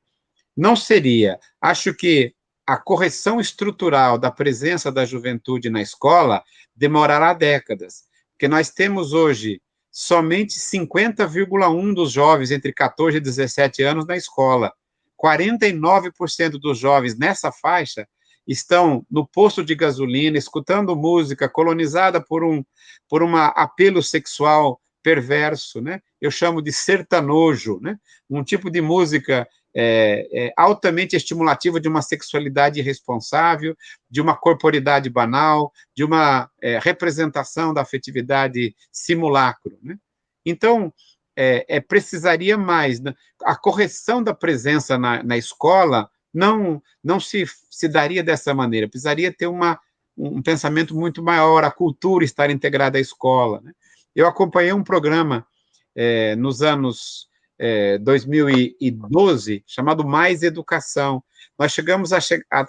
não seria, acho que a correção estrutural da presença da juventude na escola demorará décadas, porque nós temos hoje somente 50,1% dos jovens entre 14 e 17 anos na escola. 49% dos jovens nessa faixa estão no posto de gasolina, escutando música colonizada por um apelo sexual perverso, né? Eu chamo de sertanojo, né? Um tipo de música altamente estimulativa de uma sexualidade irresponsável, de uma corporidade banal, de uma representação da afetividade simulacro, né? Então, precisaria mais, né? A correção da presença na escola não se daria dessa maneira, precisaria ter um pensamento muito maior, a cultura estar integrada à escola, né? Eu acompanhei um programa nos anos 2012, chamado Mais Educação, nós chegamos a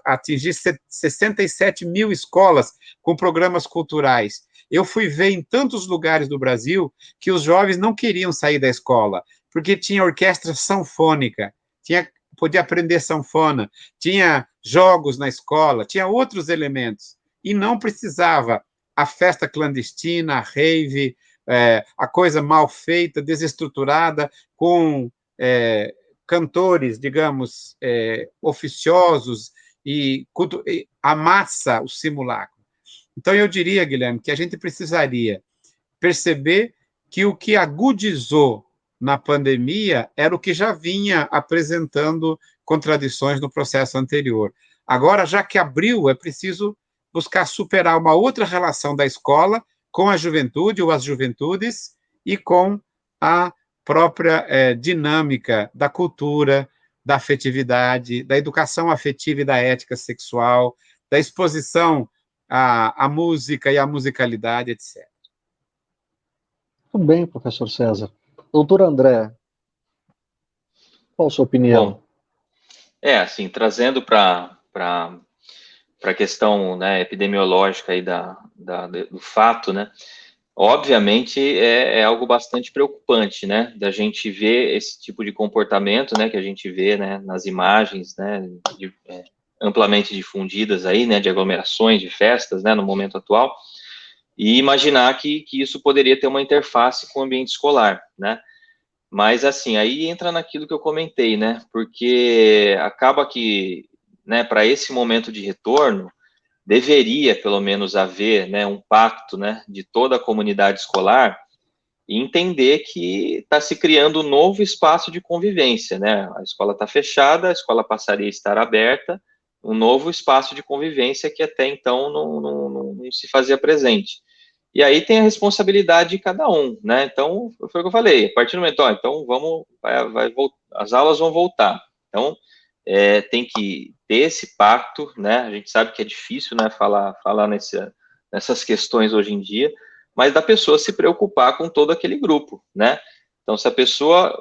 atingir 67 mil escolas com programas culturais. Eu fui ver em tantos lugares do Brasil que os jovens não queriam sair da escola, porque tinha orquestra sanfônica, podia aprender sanfona, tinha jogos na escola, tinha outros elementos, e não precisava a festa clandestina, a rave, a coisa mal feita, desestruturada, com cantores, digamos, oficiosos, e amassa o simulacro. Então, eu diria, Guilherme, que a gente precisaria perceber que o que agudizou na pandemia era o que já vinha apresentando contradições no processo anterior. Agora, já que abriu, é preciso buscar superar uma outra relação da escola com a juventude ou as juventudes e com a própria dinâmica da cultura, da afetividade, da educação afetiva e da ética sexual, da exposição à música e à musicalidade, etc. Muito bem, professor César. Doutor André, qual a sua opinião? Bom, assim, trazendo para a questão, né, epidemiológica aí do fato, né, obviamente é algo bastante preocupante, né, da gente ver esse tipo de comportamento, né, que a gente vê, né, nas imagens, né, amplamente difundidas aí, né, de aglomerações, de festas, né, no momento atual, e imaginar que isso poderia ter uma interface com o ambiente escolar, né. Mas, assim, aí entra naquilo que eu comentei, né, porque acaba que, né, para esse momento de retorno, deveria, pelo menos, haver, né, um pacto, né, de toda a comunidade escolar e entender que está se criando um novo espaço de convivência, né, a escola está fechada, a escola passaria a estar aberta, um novo espaço de convivência que até então não se fazia presente. E aí tem a responsabilidade de cada um, né? Então, foi o que eu falei, a partir do momento, então as aulas vão voltar. Então, tem que ter esse pacto, né? A gente sabe que é difícil, né, falar nessas questões hoje em dia, mas da pessoa se preocupar com todo aquele grupo, né? Então, se a pessoa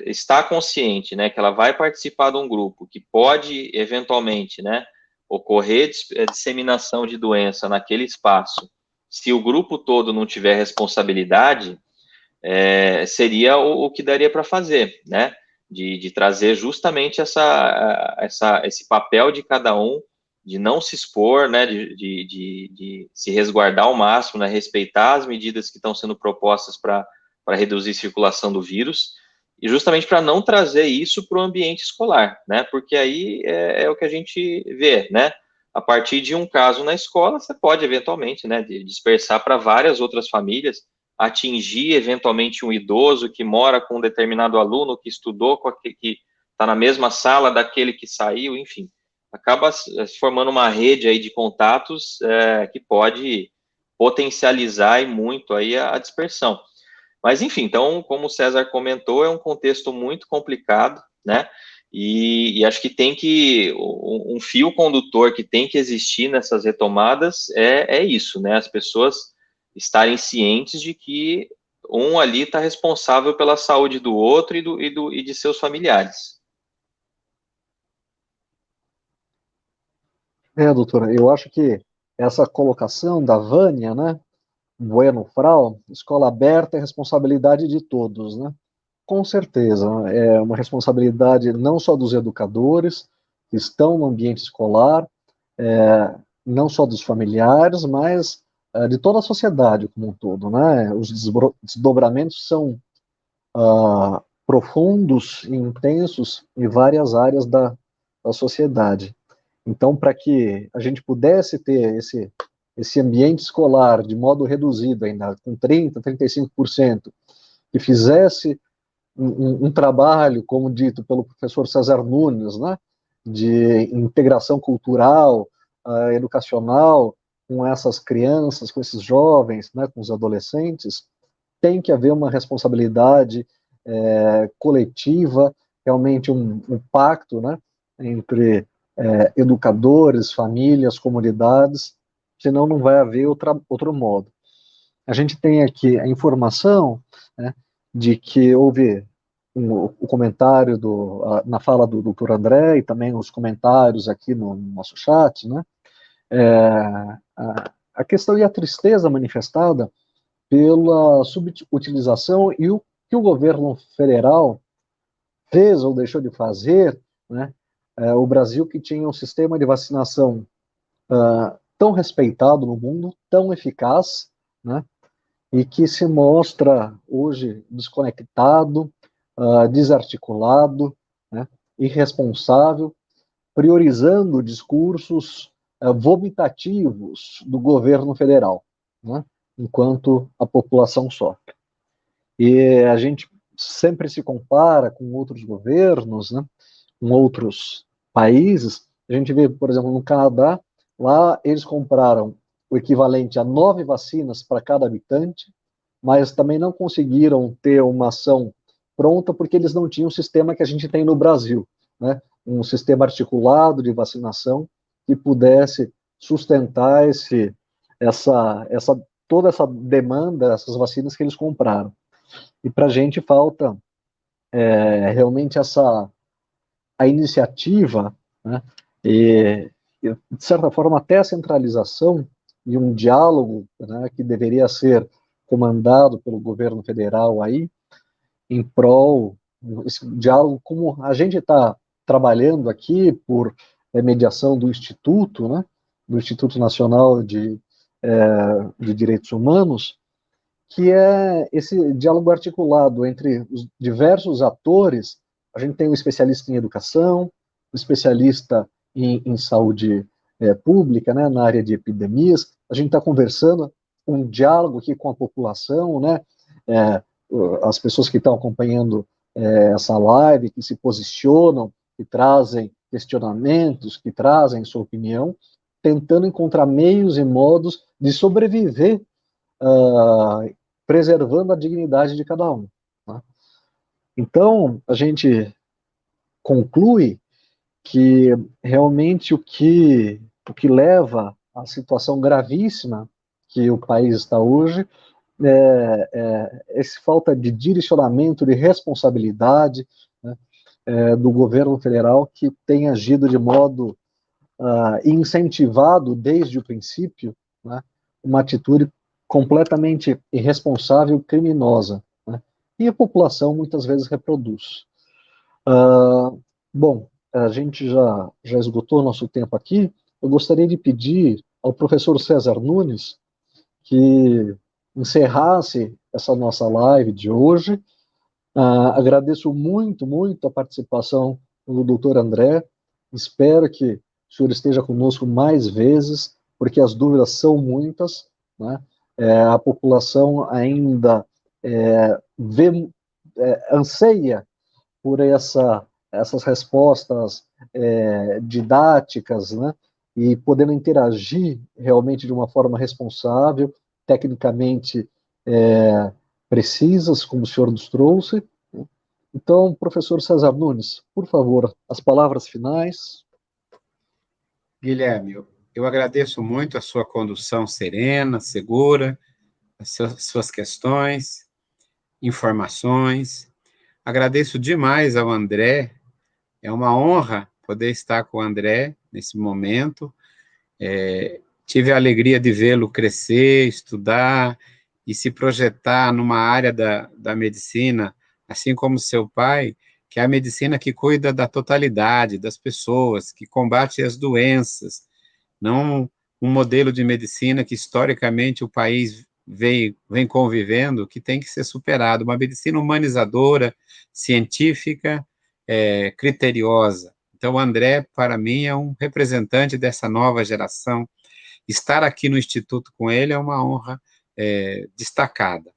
está consciente, né, que ela vai participar de um grupo que pode, eventualmente, né, ocorrer disseminação de doença naquele espaço, se o grupo todo não tiver responsabilidade, seria o que daria para fazer, né? De trazer justamente esse papel de cada um, de não se expor, né? De se resguardar ao máximo, né? Respeitar as medidas que estão sendo propostas para reduzir a circulação do vírus, e justamente para não trazer isso para o ambiente escolar, né? Porque aí é o que a gente vê, né? A partir de um caso na escola, você pode, eventualmente, né, dispersar para várias outras famílias, atingir, eventualmente, um idoso que mora com um determinado aluno, que estudou com aquele que está na mesma sala daquele que saiu, enfim. Acaba se formando uma rede aí de contatos que pode potencializar e muito aí a dispersão. Mas, enfim, então, como o César comentou, é um contexto muito complicado, né? E acho que um fio condutor que tem que existir nessas retomadas é isso, né? As pessoas estarem cientes de que um ali está responsável pela saúde do outro e de seus familiares. Doutora, eu acho que essa colocação da Vânia, né, Bueno Frau, escola aberta é responsabilidade de todos, né? Com certeza, é uma responsabilidade não só dos educadores que estão no ambiente escolar, não só dos familiares, mas de toda a sociedade como um todo, né? Os desdobramentos são profundos e intensos em várias áreas da sociedade. Então, para que a gente pudesse ter esse ambiente escolar de modo reduzido, ainda com 30%, 35%, que fizesse um trabalho, como dito pelo professor César Nunes, né, de integração cultural, educacional, com essas crianças, com esses jovens, né, com os adolescentes, tem que haver uma responsabilidade coletiva, realmente um pacto, né, entre educadores, famílias, comunidades, senão não vai haver outro modo. A gente tem aqui a informação, né, de que houve o comentário na fala do Dr. André e também os comentários aqui no nosso chat, né? A questão e a tristeza manifestada pela subutilização e o que o governo federal fez ou deixou de fazer, né? O Brasil, que tinha um sistema de vacinação tão respeitado no mundo, tão eficaz, né? E que se mostra hoje desconectado, desarticulado, né? Irresponsável, priorizando discursos vomitativos do governo federal, né? Enquanto a população sofre. E a gente sempre se compara com outros governos, né? Com outros países. A gente vê, por exemplo, no Canadá, lá eles compraram o equivalente a 9 vacinas para cada habitante, mas também não conseguiram ter uma ação pronta porque eles não tinham o sistema que a gente tem no Brasil, né? Um sistema articulado de vacinação que pudesse sustentar toda essa demanda, essas vacinas que eles compraram. E para a gente falta realmente a iniciativa, né? De certa forma, até a centralização e um diálogo, né, que deveria ser comandado pelo governo federal aí, em prol, esse diálogo, como a gente está trabalhando aqui por mediação do Instituto, né, do Instituto Nacional de Direitos Humanos, que é esse diálogo articulado entre os diversos atores. A gente tem um especialista em educação, um especialista em saúde pública, né, na área de epidemias. A gente está conversando, um diálogo aqui com a população, né, as pessoas que estão acompanhando essa live, que se posicionam, que trazem questionamentos, que trazem sua opinião, tentando encontrar meios e modos de sobreviver preservando a dignidade de cada um. Né? Então, a gente conclui que realmente o que leva à situação gravíssima que o país está hoje essa falta de direcionamento, de responsabilidade, né, do governo federal, que tem agido de modo incentivado desde o princípio, né, uma atitude completamente irresponsável, criminosa, né, e a população muitas vezes reproduz. Bom, a gente já esgotou nosso tempo aqui. Eu gostaria de pedir ao professor César Nunes que encerrasse essa nossa live de hoje. Agradeço muito, muito a participação do doutor André. Espero que o senhor esteja conosco mais vezes, porque as dúvidas são muitas, né? A população ainda anseia por essas respostas didáticas, né? E podendo interagir realmente de uma forma responsável, tecnicamente precisas, como o senhor nos trouxe. Então, professor César Nunes, por favor, as palavras finais. Guilherme, eu agradeço muito a sua condução serena, segura, as suas questões, informações. Agradeço demais ao André. É uma honra poder estar com o André nesse momento. Tive a alegria de vê-lo crescer, estudar e se projetar numa área da medicina, assim como seu pai, que é a medicina que cuida da totalidade das pessoas, que combate as doenças, não um modelo de medicina que historicamente o país vem convivendo, que tem que ser superado, uma medicina humanizadora, científica, criteriosa. Então, o André, para mim, é um representante dessa nova geração. Estar aqui no Instituto com ele é uma honra destacada.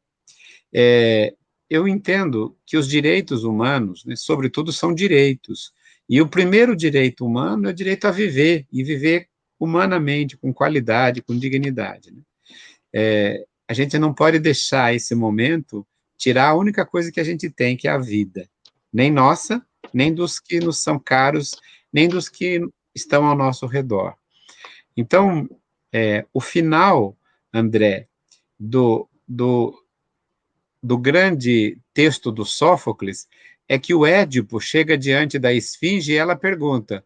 Eu entendo que os direitos humanos, né, sobretudo, são direitos. E o primeiro direito humano é o direito a viver, e viver humanamente, com qualidade, com dignidade. Né? A gente não pode deixar esse momento tirar a única coisa que a gente tem, que é a vida. Nem nossa, nem dos que nos são caros, nem dos que estão ao nosso redor. Então, o final, André, do grande texto do Sófocles é que o Édipo chega diante da esfinge e ela pergunta: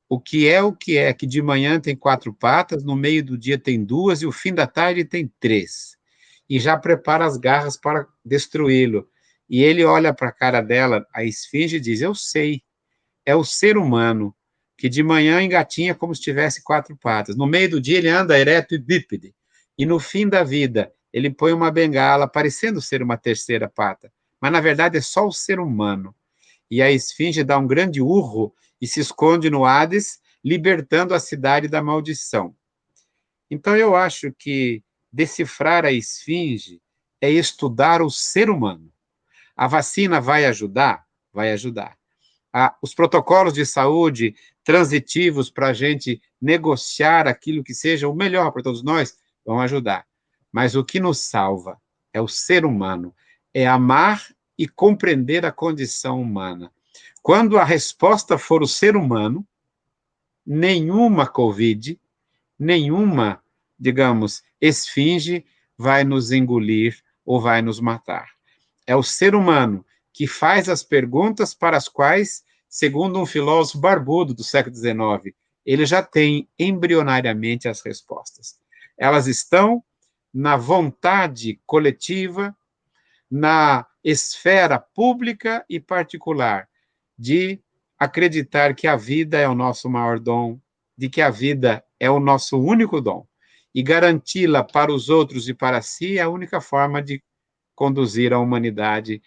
o que é que de manhã tem 4 patas, no meio do dia tem 2 e o fim da tarde tem 3? E já prepara as garras para destruí-lo. E ele olha para a cara dela, a esfinge, e diz: eu sei, é o ser humano, que de manhã engatinha como se tivesse 4 patas. No meio do dia ele anda ereto e bípede. E no fim da vida ele põe uma bengala, parecendo ser uma terceira pata. Mas na verdade é só o ser humano. E a esfinge dá um grande urro e se esconde no Hades, libertando a cidade da maldição. Então eu acho que decifrar a esfinge é estudar o ser humano. A vacina vai ajudar? Vai ajudar. Os protocolos de saúde transitivos para a gente negociar aquilo que seja o melhor para todos nós vão ajudar. Mas o que nos salva é o ser humano, é amar e compreender a condição humana. Quando a resposta for o ser humano, nenhuma Covid, nenhuma, digamos, esfinge vai nos engolir ou vai nos matar. É o ser humano que faz as perguntas para as quais, segundo um filósofo barbudo do século XIX, ele já tem embrionariamente as respostas. Elas estão na vontade coletiva, na esfera pública e particular, de acreditar que a vida é o nosso maior dom, de que a vida é o nosso único dom, e garanti-la para os outros e para si é a única forma de conduzir a humanidade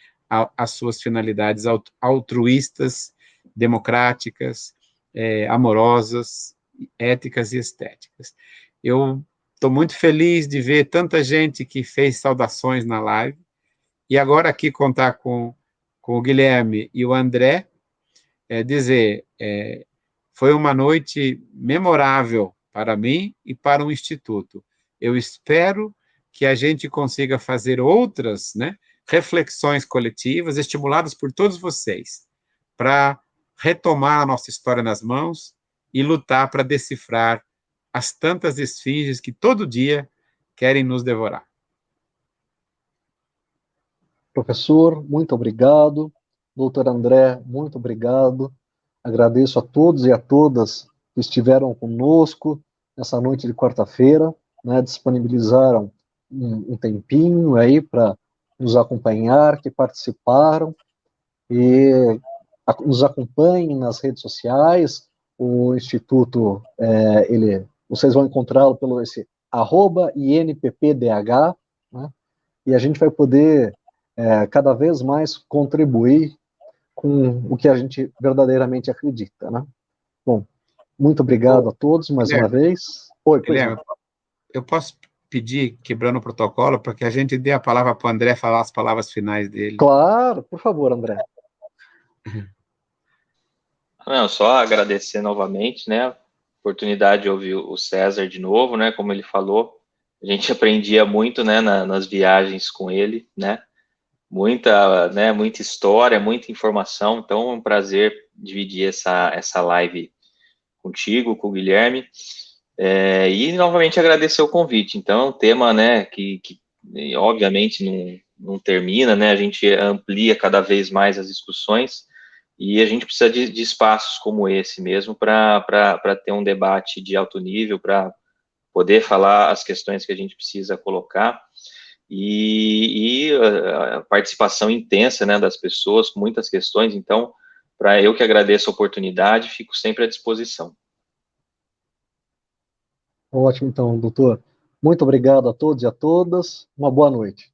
às suas finalidades altruístas, democráticas, amorosas, éticas e estéticas. Eu estou muito feliz de ver tanta gente que fez saudações na live, e agora aqui contar com o Guilherme e o André, dizer, foi uma noite memorável para mim e para o Instituto. Eu espero que a gente consiga fazer outras, né, reflexões coletivas, estimuladas por todos vocês, para retomar a nossa história nas mãos e lutar para decifrar as tantas esfinges que todo dia querem nos devorar. Professor, muito obrigado. Doutor André, muito obrigado. Agradeço a todos e a todas que estiveram conosco nessa noite de quarta-feira, né, disponibilizaram um tempinho aí para nos acompanhar, que participaram e nos acompanhem nas redes sociais. O Instituto, vocês vão encontrá-lo pelo esse @INPPDH, né, e a gente vai poder cada vez mais contribuir com o que a gente verdadeiramente acredita, né? Bom, muito obrigado a todos mais uma vez. Oi, pois não. Eu posso pedir, quebrando o protocolo, para que a gente dê a palavra para o André falar as palavras finais dele? Claro, por favor, André. Não, só agradecer novamente, né, a oportunidade de ouvir o César de novo, né, como ele falou, a gente aprendia muito, né, nas viagens com ele, né, muita história, muita informação, então é um prazer dividir essa live contigo, com o Guilherme, e novamente agradecer o convite. Então, é um tema, né, que obviamente não termina, né, a gente amplia cada vez mais as discussões, e a gente precisa de espaços como esse mesmo para ter um debate de alto nível, para poder falar as questões que a gente precisa colocar, e a participação intensa, né, das pessoas, muitas questões. Então, para eu que agradeço a oportunidade, fico sempre à disposição. Ótimo, então, doutor. Muito obrigado a todos e a todas. Uma boa noite.